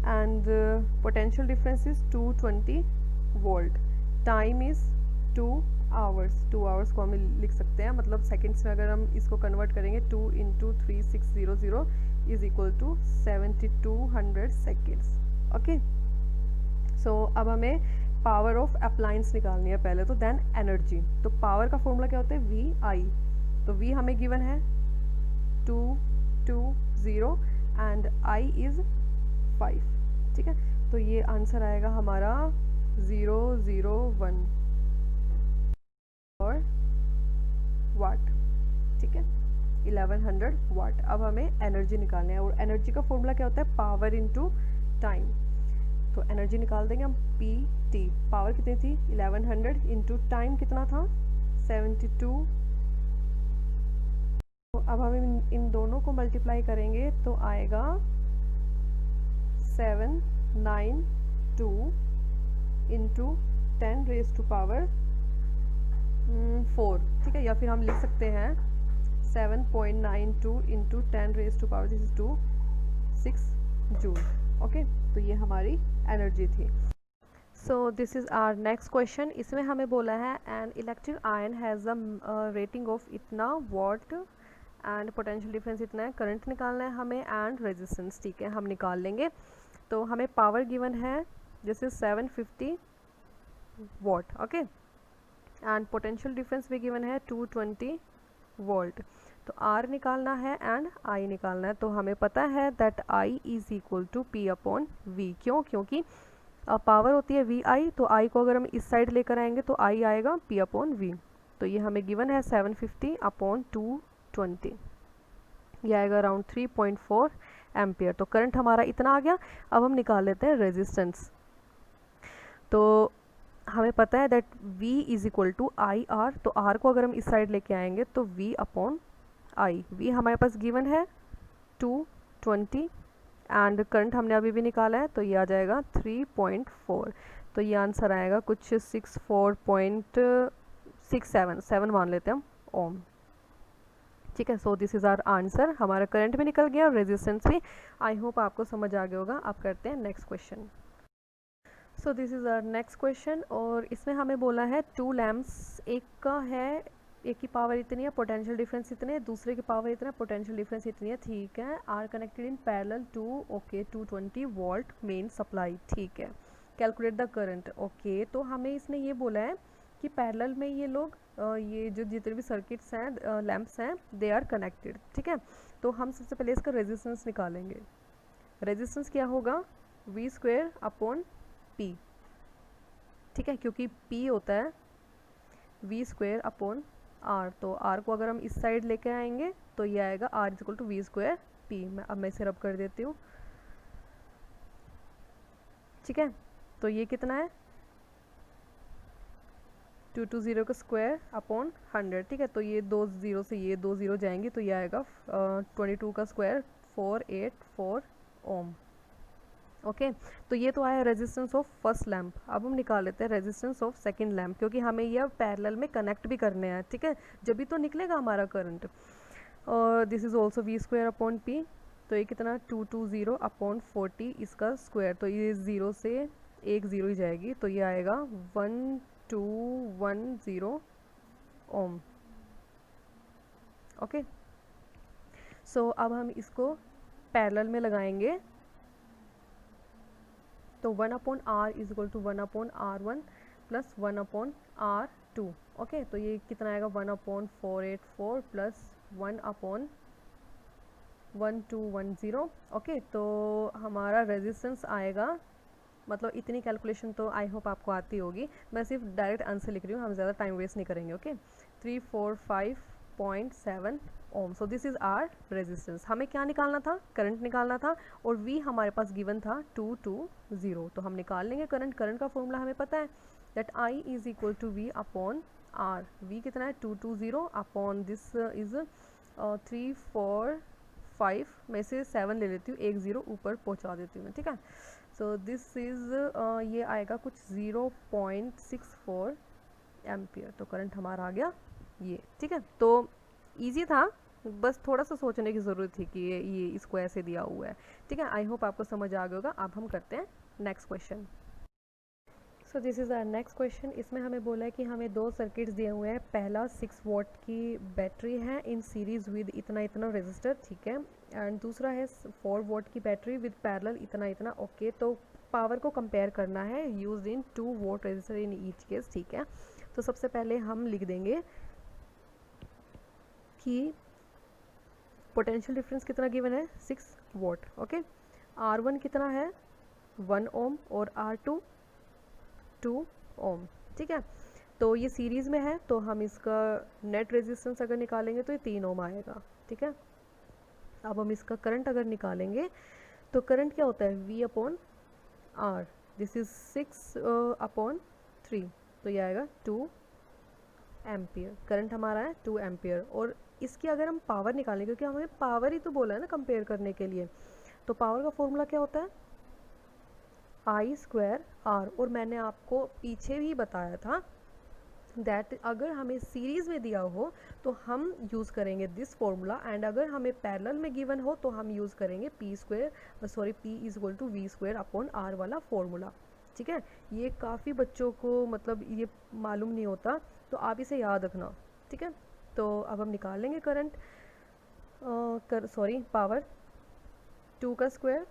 and potential difference is 220 volt. Time is 2 hours. 2 hours को हम लिख सकते हैं, मतलब सेकेंड्स में अगर हम इसको कन्वर्ट करेंगे 2 into 3600 is equal to 7200 seconds. Okay, so अब हमें पावर ऑफ अप्लायंस निकालनी है पहले तो, देन एनर्जी। तो पावर का फॉर्मूला क्या होता है, वी आई। तो वी हमें गिवन है 220 एंड आई इज 5, ठीक है। तो ये आंसर आएगा हमारा 001 और वाट, ठीक है, 1100 वाट। अब हमें एनर्जी निकालनी है और एनर्जी का फॉर्मूला क्या होता है, पावर इनटू टाइम। तो एनर्जी निकाल देंगे हम, पी टी। पावर कितनी थी 1100 इंटू टाइम कितना था 72। तो अब हम इन दोनों को मल्टीप्लाई करेंगे तो आएगा 792 इंटू 10 रेज टू पावर 4, ठीक है। या फिर हम लिख सकते हैं 7.92 into 10 raise to power, this is 6 joule. Okay, तो ये हमारी एनर्जी थी। So this is our next question. इसमें हमें बोला है an electric iron has a rating of इतना वॉट एंड पोटेंशियल डिफरेंस इतना है। करंट निकालना है हमें एंड रेजिस्टेंस, ठीक है, हम निकाल लेंगे। तो हमें पावर गिवन है जैसे 750 what, okay, and potential difference भी गिवन है 220 वोल्ट। तो आर निकालना है एंड आई निकालना है। तो हमें पता है that I is equal to P upon V. क्यों, क्योंकि पावर होती है वी आई, तो आई को अगर हम इस साइड लेकर आएंगे तो आई आएगा पी अपॉन वी। तो ये हमें गिवन है 750 अपॉन 220, ये आएगा अराउंड 3.4 एम्पियर। तो करंट हमारा इतना आ गया। अब हम निकाल लेते हैं रेजिस्टेंस। तो हमें पता है that V is equal to I R. तो R को अगर हम इस साइड लेके आएंगे तो V अपॉन आई। V हमारे पास गिवन है 220 एंड करंट हमने अभी भी निकाला है, तो ये आ जाएगा 3.4। तो ये आंसर आएगा कुछ 64.677 मान लेते हैं हम ओम, ठीक है। So this is our answer. हमारा करंट भी निकल गया और रेजिस्टेंस भी। आई होप आपको समझ आ गया होगा। आप करते हैं next question. So this is our next question और इसमें हमें बोला है 2 लैम्प्स, एक का है, एक की पावर इतनी है, पोटेंशियल डिफरेंस इतने, दूसरे की पावर इतना, पोटेंशियल डिफरेंस इतनी है, ठीक है। Are connected in parallel to, okay, 220 volt main supply, ठीक है। Calculate the current, okay. तो हमें इसने ये बोला है कि पैरेलल में ये लोग ये जो जितने भी सर्किट्स हैं, लैम्प्स हैं, दे आर कनेक्टेड, ठीक है। तो हम सबसे पहले इसका रेजिस्टेंस निकालेंगे। रेजिस्टेंस क्या होगा, वी स्क्वेयर अपॉन पी, ठीक है, क्योंकि P होता है वी स्क्वेयर अपॉन आर। तो आर को अगर हम इस साइड लेके आएंगे तो ये आएगा R equal to V square P. अब मैं इसे रब कर देती हूँ, ठीक है। तो ये कितना है 220 का स्क्वायर अपॉन 100, ठीक है। तो ये 2 0 से ये 2 0 जाएंगे तो ये आएगा 22 का स्क्वायर 484 ओम, ओके। तो ये तो आया रेजिस्टेंस ऑफ फर्स्ट लैम्प। अब हम निकाल लेते हैं रेजिस्टेंस ऑफ सेकंड लैम्प, क्योंकि हमें ये पैरेलल में कनेक्ट भी करने हैं, ठीक है, जब भी तो निकलेगा हमारा करंट। और this is also V square upon P. तो ये कितना 220 अपॉन 40 इसका स्क्वायर। तो ये 0 से एक 0 ही जाएगी, तो ये आएगा 1210 ओम, ओके। सो अब हम इसको पैरेलल में लगाएंगे। तो 1 upon R is equal to 1 upon R1 plus 1 upon R2 2। Okay, तो ये कितना आएगा 1/484 प्लस 1/1210। ओके, तो हमारा रेजिस्टेंस आएगा, मतलब इतनी कैलकुलेशन तो आई होप आपको आती होगी, मैं सिर्फ डायरेक्ट आंसर लिख रही हूँ, हम ज़्यादा टाइम वेस्ट नहीं करेंगे। Okay, 345.7 ohm. So this is our resistance. हमें क्या निकालना था? करंट निकालना था, और V हमारे पास गिवन था 220, तो हम निकाल लेंगे करंट। करंट का फॉर्मूला हमें पता है, that I is equal to V upon R। V कितना है? 220 अपॉन दिस इज 345 में से 7 ले लेती हूँ, 1 0 ऊपर पहुँचा देती हूँ मैं, ठीक है। सो दिस इज़ ये आएगा कुछ 0.64 एम्पियर। तो करंट हमारा आ गया ये, ठीक है। तो इजी था, बस थोड़ा सा सोचने की ज़रूरत थी कि ये इसको ऐसे दिया हुआ है, ठीक है। आई होप आपको समझ आ गया होगा। अब हम करते हैं next question. So this is our next question. इसमें हमें बोला है कि हमें दो सर्किट्स दिए हुए हैं। पहला 6 वोल्ट की बैटरी है इन सीरीज़ विद इतना इतना रेजिस्टर, ठीक है, एंड दूसरा है 4 वोल्ट की बैटरी विद पैरेलल इतना इतना। ओके, तो पावर को कंपेयर करना है used in 2 volt resistor in each case, ठीक है। तो सबसे पहले हम लिख देंगे कि पोटेंशियल डिफरेंस कितना गिवन है? 6 वोल्ट। ओके, R1 कितना है? 1 ओम, और R2 2 ओम, ठीक है। तो ये सीरीज़ में है, तो हम इसका नेट रेजिस्टेंस अगर निकालेंगे तो ये 3 ओम आएगा, ठीक है। अब हम इसका करंट अगर निकालेंगे तो करंट क्या होता है? V upon R। This is 6 upon 3, तो ये आएगा 2 एम्पियर। करंट हमारा है 2 एम्पियर। और इसकी अगर हम पावर निकालें, क्योंकि हमें पावर ही तो बोला है ना कंपेयर करने के लिए, तो पावर का फॉर्मूला क्या होता है? I² R। और मैंने आपको पीछे भी बताया था दैट अगर हमें सीरीज़ में दिया हो तो हम यूज़ करेंगे दिस फॉर्मूला, एंड अगर हमें पैरेलल में गिवन हो तो हम यूज़ करेंगे P is equal to V² upon R वाला फॉर्मूला, ठीक है। ये काफ़ी बच्चों को मतलब ये मालूम नहीं होता, तो आप इसे याद रखना, ठीक है। तो अब हम निकाल लेंगे करंट, पावर 2 का स्क्वायर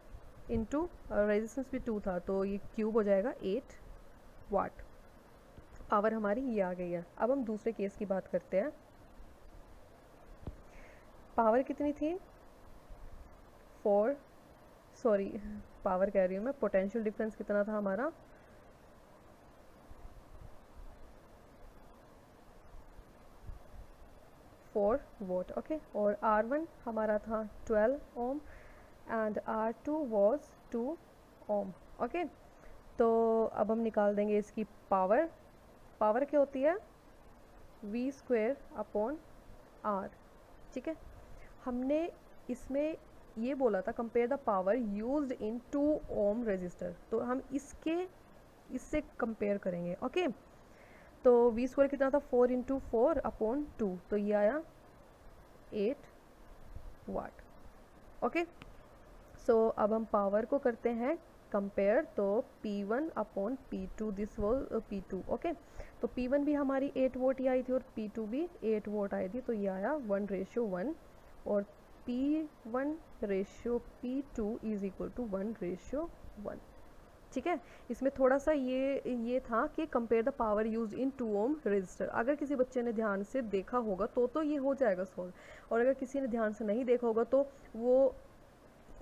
इंटू रेजिस्टेंस भी 2 था, तो ये क्यूब हो जाएगा 8 वाट। पावर हमारी ये आ गई है। अब हम दूसरे केस की बात करते हैं। पावर कितनी थी? 4, पावर कह रही हूँ मैं, पोटेंशियल डिफरेंस कितना था हमारा? 4 वोल्ट। ओके, और R1 हमारा था 12 ohm and R2 was 2 ohm. Okay, तो अब हम निकाल देंगे इसकी पावर। पावर क्या होती है? V² अपॉन R, ठीक है। हमने इसमें ये बोला था compare the power used in 2 ohm resistor, तो हम इससे कंपेयर करेंगे। ओके, तो V² कितना था? 4 इंटू 4 अपॉन 2, तो ये आया 8 वाट। ओके, सो अब हम पावर को करते हैं कंपेयर, तो P1 upon P2, this was P2। Okay, तो P1 भी हमारी 8 वोल्ट ही आई थी और P2 भी 8 वोल्ट आई थी, तो ये आया 1:1, और P1 ratio P2 is equal to 1:1, ठीक है। इसमें थोड़ा सा ये था कि compare the power use in 2 ohm resistor. अगर किसी बच्चे ने ध्यान से देखा होगा तो ये हो जाएगा सॉल्व, और अगर किसी ने ध्यान से नहीं देखा होगा तो वो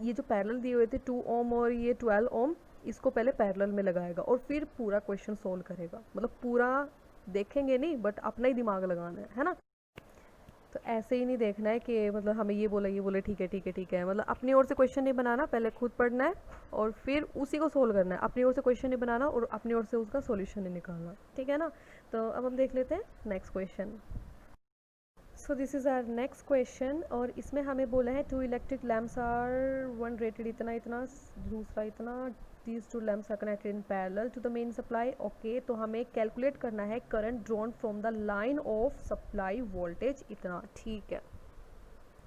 ये जो पैरेलल दिए हुए थे 2 ओम और ये 12 ओम, इसको पहले पैरेलल में लगाएगा और फिर पूरा क्वेश्चन सोल्व करेगा। मतलब पूरा देखेंगे नहीं, बट अपना ही दिमाग लगाना है ना। तो ऐसे ही नहीं देखना है कि मतलब हमें ये बोला ठीक है ठीक है ठीक है, मतलब अपनी ओर से क्वेश्चन नहीं बनाना, पहले खुद पढ़ना है और फिर उसी को सोल्व करना है। अपनी ओर से क्वेश्चन नहीं बनाना और अपनी ओर से उसका सॉल्यूशन नहीं निकालना, ठीक है ना। तो अब हम देख लेते हैं next question. So this is our next question, और इसमें हमें बोला है 2 electric lamps are one rated इतना इतना, दूसरा इतना, these 2 lamps are connected in parallel to the main supply। Okay, तो हमें कैलकुलेट करना है current drawn from the line of supply voltage इतना, ठीक है।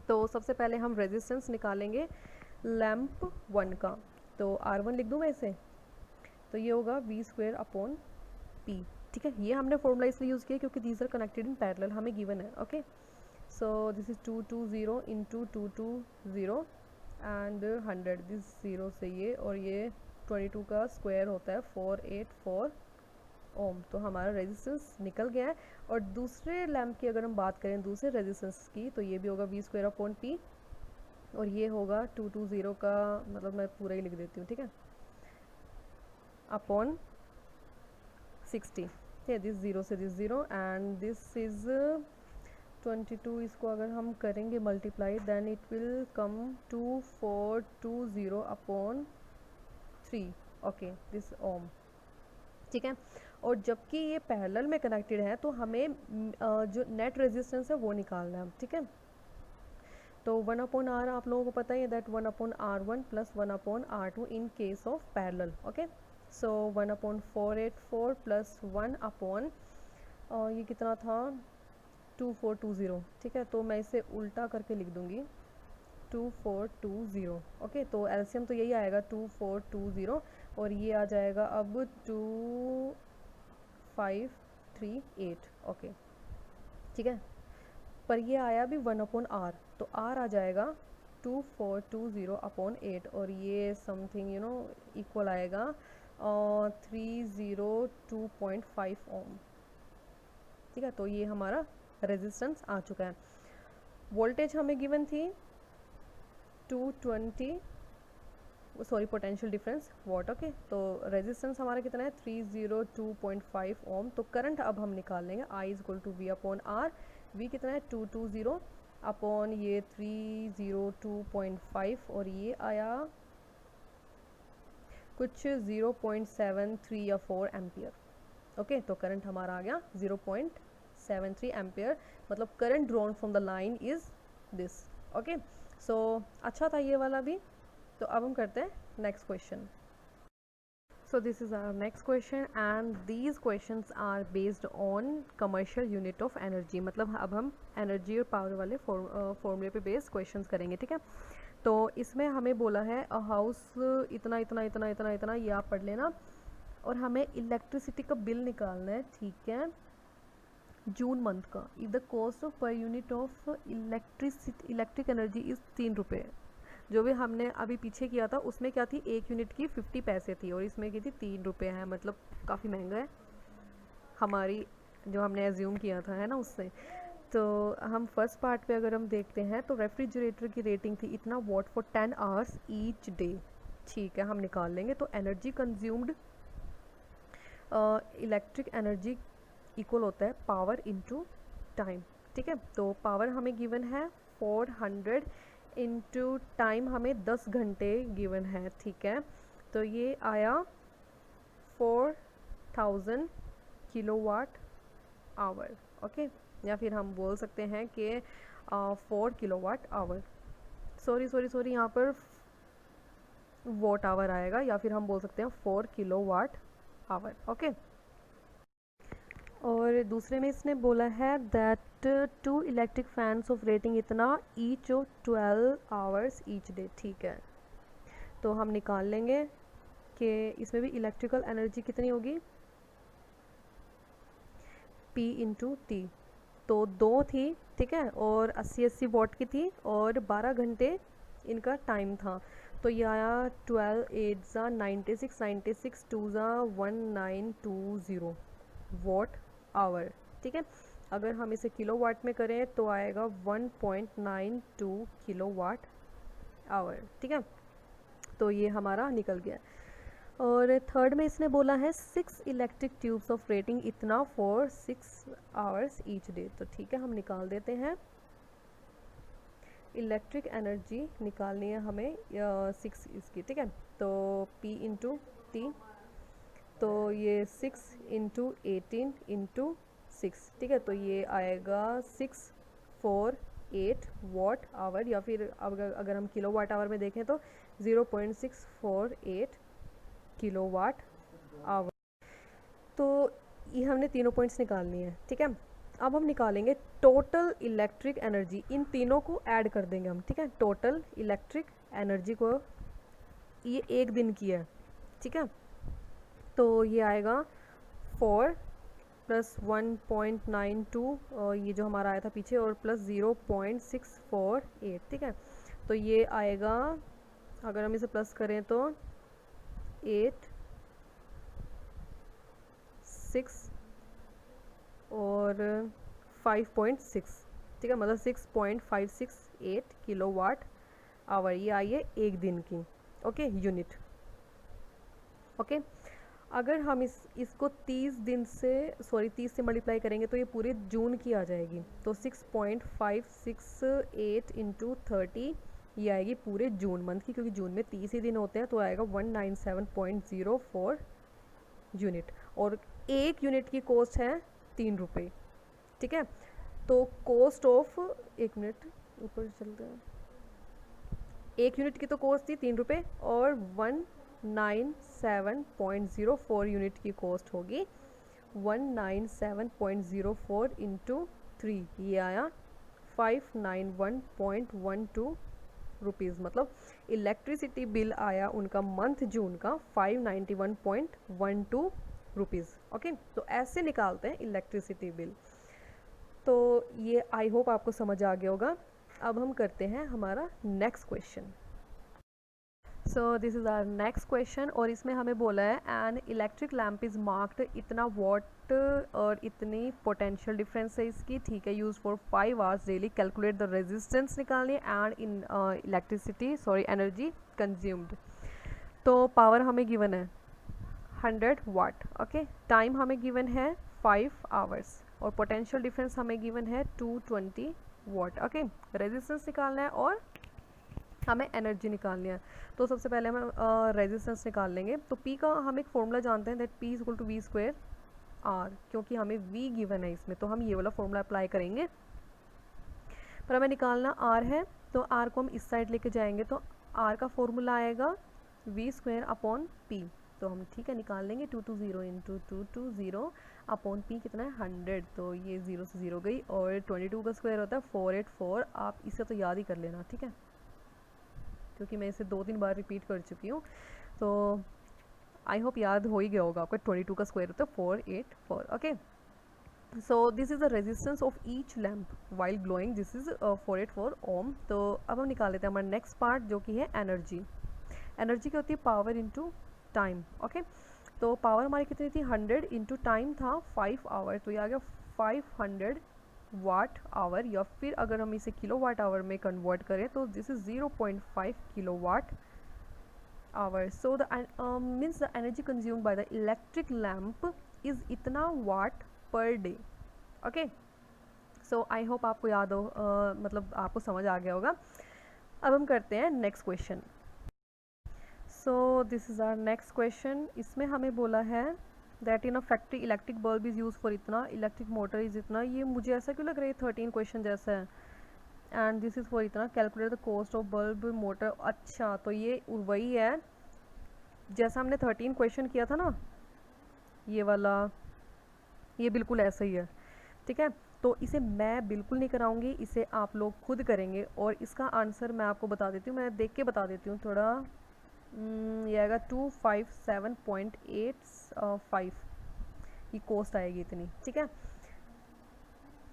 तो सबसे पहले हम रेजिस्टेंस निकालेंगे लैम्प 1 का, तो R1 लिख दूँ मैं इसे, तो ये होगा V² अपॉन P, ठीक है। ये हमने फॉर्मूला इसलिए यूज़ किया क्योंकि these are connected in parallel, हमें गिवन है। Okay, so this is 220 into 220 and 100, this 0 से ये, और ये 22 का स्क्वायर होता है 484 ओम। तो हमारा रेजिस्टेंस निकल गया है। और दूसरे लैम्प की अगर हम बात करें दूसरे रेजिस्टेंस की, तो ये भी होगा वी स्क्वायर अपॉन पी, और ये होगा 220 का, मतलब मैं पूरा ही लिख देती हूँ, ठीक है, अपॉन 60। ठीक है, दिस ज़ीरो से this zero and this is 22। इसको अगर हम करेंगे multiply then it will come 2420 upon 3। Okay, this ohm. ठीक है, और जबकि ये पैरेलल में कनेक्टेड है तो हमें जो नेट रेजिस्टेंस है वो निकालना है। ठीक है, तो 1 अपॉन आर आप लोगों को पता ही है that 1 upon R1 plus 1 upon R2 in case of parallel. Okay, so 1 upon 484 plus 1 upon ये कितना था 2420। ठीक है, तो मैं इसे उल्टा करके लिख दूंगी 2420। ओके, तो एलसीएम तो यही आएगा 2420, और ये आ जाएगा अब 2538। ओके, ठीक है, पर ये आया भी 1 अपॉन आर, तो आर आ जाएगा 2420 अपॉन 8, और ये समथिंग इक्वल आएगा 302.5 ओम। ठीक है, तो ये हमारा रेजिस्टेंस आ चुका है। वोल्टेज हमें गिवन थी 220, sorry potential difference what. Okay, तो रेजिस्टेंस हमारा कितना है 302.5 ओम। तो करंट अब हम निकाल लेंगे, I is equal to V upon R. V कितना है 220 अपॉन ये 302.5, और ये आया कुछ 0.73 या 4 एम्पियर। ओके, तो करंट हमारा आ गया 0.73 एम्पियर, मतलब current drawn from the line is this. Okay, so अच्छा था ये वाला भी। तो अब हम करते हैं next question. So this is our next question and these questions are based on commercial unit of energy। मतलब अब हम एनर्जी और पावर वाले फॉर्मूले पे बेस्ड क्वेश्चंस करेंगे। ठीक है, तो इसमें हमें बोला है अ हाउस इतना इतना इतना इतना इतना, ये आप पढ़ लेना, और हमें इलेक्ट्रिसिटी का बिल निकालना है। ठीक है, जून मंथ का। If the cost of per unit of electric energy is 3 रुपये। जो भी हमने अभी पीछे किया था उसमें क्या थी, 1 यूनिट की 50 पैसे थी, और इसमें की थी 3 रुपये है, मतलब काफ़ी महंगा है हमारी जो हमने एज्यूम किया था, है ना, उससे। तो हम फर्स्ट पार्ट पे अगर हम देखते हैं तो रेफ्रिजरेटर की रेटिंग थी इतना what for 10 hours each day. ठीक है, हम निकाल लेंगे। तो energy consumed electric energy equal होता है पावर इनटू टाइम। ठीक है, तो पावर हमें गिवन है 400 इनटू टाइम हमें 10 घंटे गिवन है। ठीक है, तो ये आया 4000 किलोवाट आवर। ओके, या फिर हम बोल सकते हैं कि 4 किलोवाट आवर, सॉरी यहाँ पर वॉट आवर आएगा, या फिर हम बोल सकते हैं 4 किलोवाट आवर। ओके, और दूसरे में इसने बोला है that 2 electric fans of rating इतना ईच ऑफ 12 आवर्स ईच डे। ठीक है, तो हम निकाल लेंगे कि इसमें भी इलेक्ट्रिकल एनर्जी कितनी होगी, P इंटू टी। तो 2 थी, ठीक है, और 80 वॉट की थी, और 12 घंटे इनका टाइम था। तो ये आया 12 8 ज़ा 96, 96 2 ज़ा 1920 वॉट आवर। ठीक है, अगर हम इसे किलोवाट में करें तो आएगा 1.92 किलोवाट आवर। ठीक है, तो ये हमारा निकल गया। और थर्ड में इसने बोला है 6 इलेक्ट्रिक ट्यूब्स ऑफ रेटिंग इतना फॉर 6 आवर्स ईच डे। तो ठीक है, हम निकाल देते हैं। इलेक्ट्रिक एनर्जी निकालनी है हमें 6 इसकी। ठीक है, तो P इंटू टी, तो ये 6 इंटू 18 इंटू 6। ठीक है, तो ये आएगा 648 वॉट आवर, या फिर अगर हम किलो वाट आवर में देखें तो 0.648 किलोवाट आवर। तो ये हमने तीनों पॉइंट्स निकालनी है। ठीक है, अब हम निकालेंगे टोटल इलेक्ट्रिक एनर्जी, इन तीनों को ऐड कर देंगे हम। ठीक है, टोटल इलेक्ट्रिक एनर्जी को, ये एक दिन की है। ठीक है, तो ये आएगा 4 प्लस 1.92, ये जो हमारा आया था पीछे, और प्लस 0.648। ठीक है, तो ये आएगा, अगर हम इसे प्लस करें तो 8 6 और 5.6, ठीक है, मतलब 6.568 किलोवाट आवर, ये आई है एक दिन की, ओके, यूनिट। ओके, अगर हम इसको 30 से मल्टीप्लाई करेंगे तो ये पूरे जून की आ जाएगी। तो 6.568 इंटू 30 ये आएगी पूरे जून मंथ की, क्योंकि जून में 30 ही दिन होते हैं, तो आएगा 197.04 यूनिट। और एक यूनिट की कॉस्ट है 3 रुपये, ठीक है। तो कॉस्ट ऑफ, एक मिनट ऊपर चलते हैं, एक यूनिट की तो कॉस्ट थी 3 रुपये, और 197.04 यूनिट की कॉस्ट होगी 197.04 इंटू 3, ये आया 591.12 रुपीज़। मतलब इलेक्ट्रिसिटी बिल आया उनका मंथ जून का 591.12 रुपीज़। ओके, तो ऐसे निकालते हैं इलेक्ट्रिसिटी बिल। तो ये आई होप आपको समझ आ गया होगा। अब हम करते हैं हमारा next question. So this is our next question, और इसमें हमें बोला है an electric lamp is marked इतना वॉट और इतनी पोटेंशियल डिफरेंस है इसकी, ठीक है, use for 5 hours daily, calculate the resistance निकालनी एंड इन एनर्जी कंज्यूम्ड। तो पावर हमें गिवन है 100 वाट, ओके, टाइम हमें गिवन है 5 आवर्स, और पोटेंशियल डिफरेंस हमें गिवन है 220 वाट, ओके। रेजिस्टेंस निकालना है और हमें एनर्जी निकालनी है। तो सबसे पहले हम रेजिस्टेंस निकाल लेंगे। तो P का हम एक फॉर्मूला जानते हैं, that P is equal to V square R, क्योंकि हमें V गिवन है इसमें, तो हम ये वाला फॉर्मूला अप्लाई करेंगे। पर हमें निकालना R है, तो R को हम इस साइड लेके जाएंगे, तो R का फॉर्मूला आएगा V स्क्वायर अपॉन P। तो हम ठीक है निकाल लेंगे, 220 इंटू 220 अपॉन P कितना है 100, तो ये 0 से 0 गई, और 22 का स्क्वायर होता है 484। आप इसे तो याद ही कर लेना, ठीक है, क्योंकि मैं इसे 2-3 बार रिपीट कर चुकी हूँ, तो आई होप याद हो ही गया होगा आपका। 22 का स्क्वायर होता है 484, okay. So this is the resistance of each lamp while glowing, this is 484 ओम। तो अब हम निकाल लेते हैं हमारा नेक्स्ट पार्ट, जो कि है एनर्जी। एनर्जी क्या होती है, पावर इंटू टाइम, ओके। तो पावर हमारी कितनी थी 100, इंटू टाइम था 5 आवर, तो ये आ गया 500 वाट आवर, या फिर अगर हम इसे किलो वाट आवर में कन्वर्ट करें तो this is 0.5 kilowatt hour. So the means the energy consumed by the electric lamp is इतना watt per day, okay. So I hope आपको याद हो, मतलब आपको समझ आ गया होगा। अब हम करते हैं next question. So this is our next question. इसमें हमें बोला है that in a factory electric bulb is use for इतना, इलेक्ट्रिक मोटर इज़ इतना। ये मुझे ऐसा क्यों लग रहा है 13 क्वेश्चन जैसा है। एंड दिस इज़ फॉर इतना, calculate the cost of bulb motor. अच्छा, तो ये वही है जैसा हमने 13 क्वेश्चन किया था ना, ये वाला, ये बिल्कुल ऐसा ही है, ठीक है। तो इसे मैं बिल्कुल नहीं कराऊंगी, इसे आप लोग खुद करेंगे, और इसका आंसर मैं आपको बता देती हूँ, मैं देख के बता देती हूँ थोड़ा। ये आएगा 257.85 की कॉस्ट आएगी इतनी, ठीक है।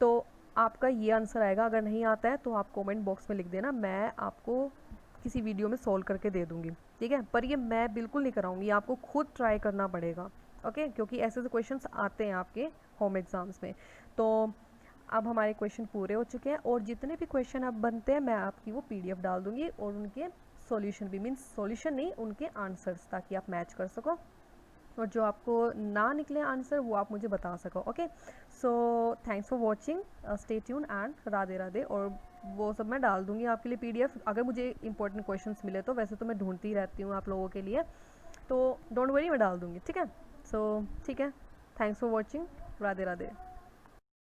तो आपका ये आंसर आएगा। अगर नहीं आता है तो आप कमेंट बॉक्स में लिख देना, मैं आपको किसी वीडियो में सॉल्व करके दे दूँगी, ठीक है। पर ये मैं बिल्कुल नहीं कराऊंगी, आपको खुद ट्राई करना पड़ेगा, ओके, क्योंकि ऐसे ऐसे क्वेश्चंस आते हैं आपके होम एग्ज़ाम्स में। तो अब हमारे क्वेश्चन पूरे हो चुके हैं, और जितने भी क्वेश्चन अब बनते हैं मैं आपकी वो PDF डाल दूँगी, और उनके सॉल्यूशन भी, मीन्स सॉल्यूशन नहीं, उनके आंसर्स, ताकि आप मैच कर सको, और जो आपको ना निकले आंसर वो आप मुझे बता सको, okay. So thanks for watching, stay tune and Radhe Radhe. और वो सब मैं डाल दूँगी आपके लिए PDF, अगर मुझे इंपॉर्टेंट क्वेश्चंस मिले तो। वैसे तो मैं ढूंढती रहती हूँ आप लोगों के लिए, तो डोंट वरी, मैं डाल दूँगी, ठीक है। सो ठीक है, thanks for watching, Radhe Radhe.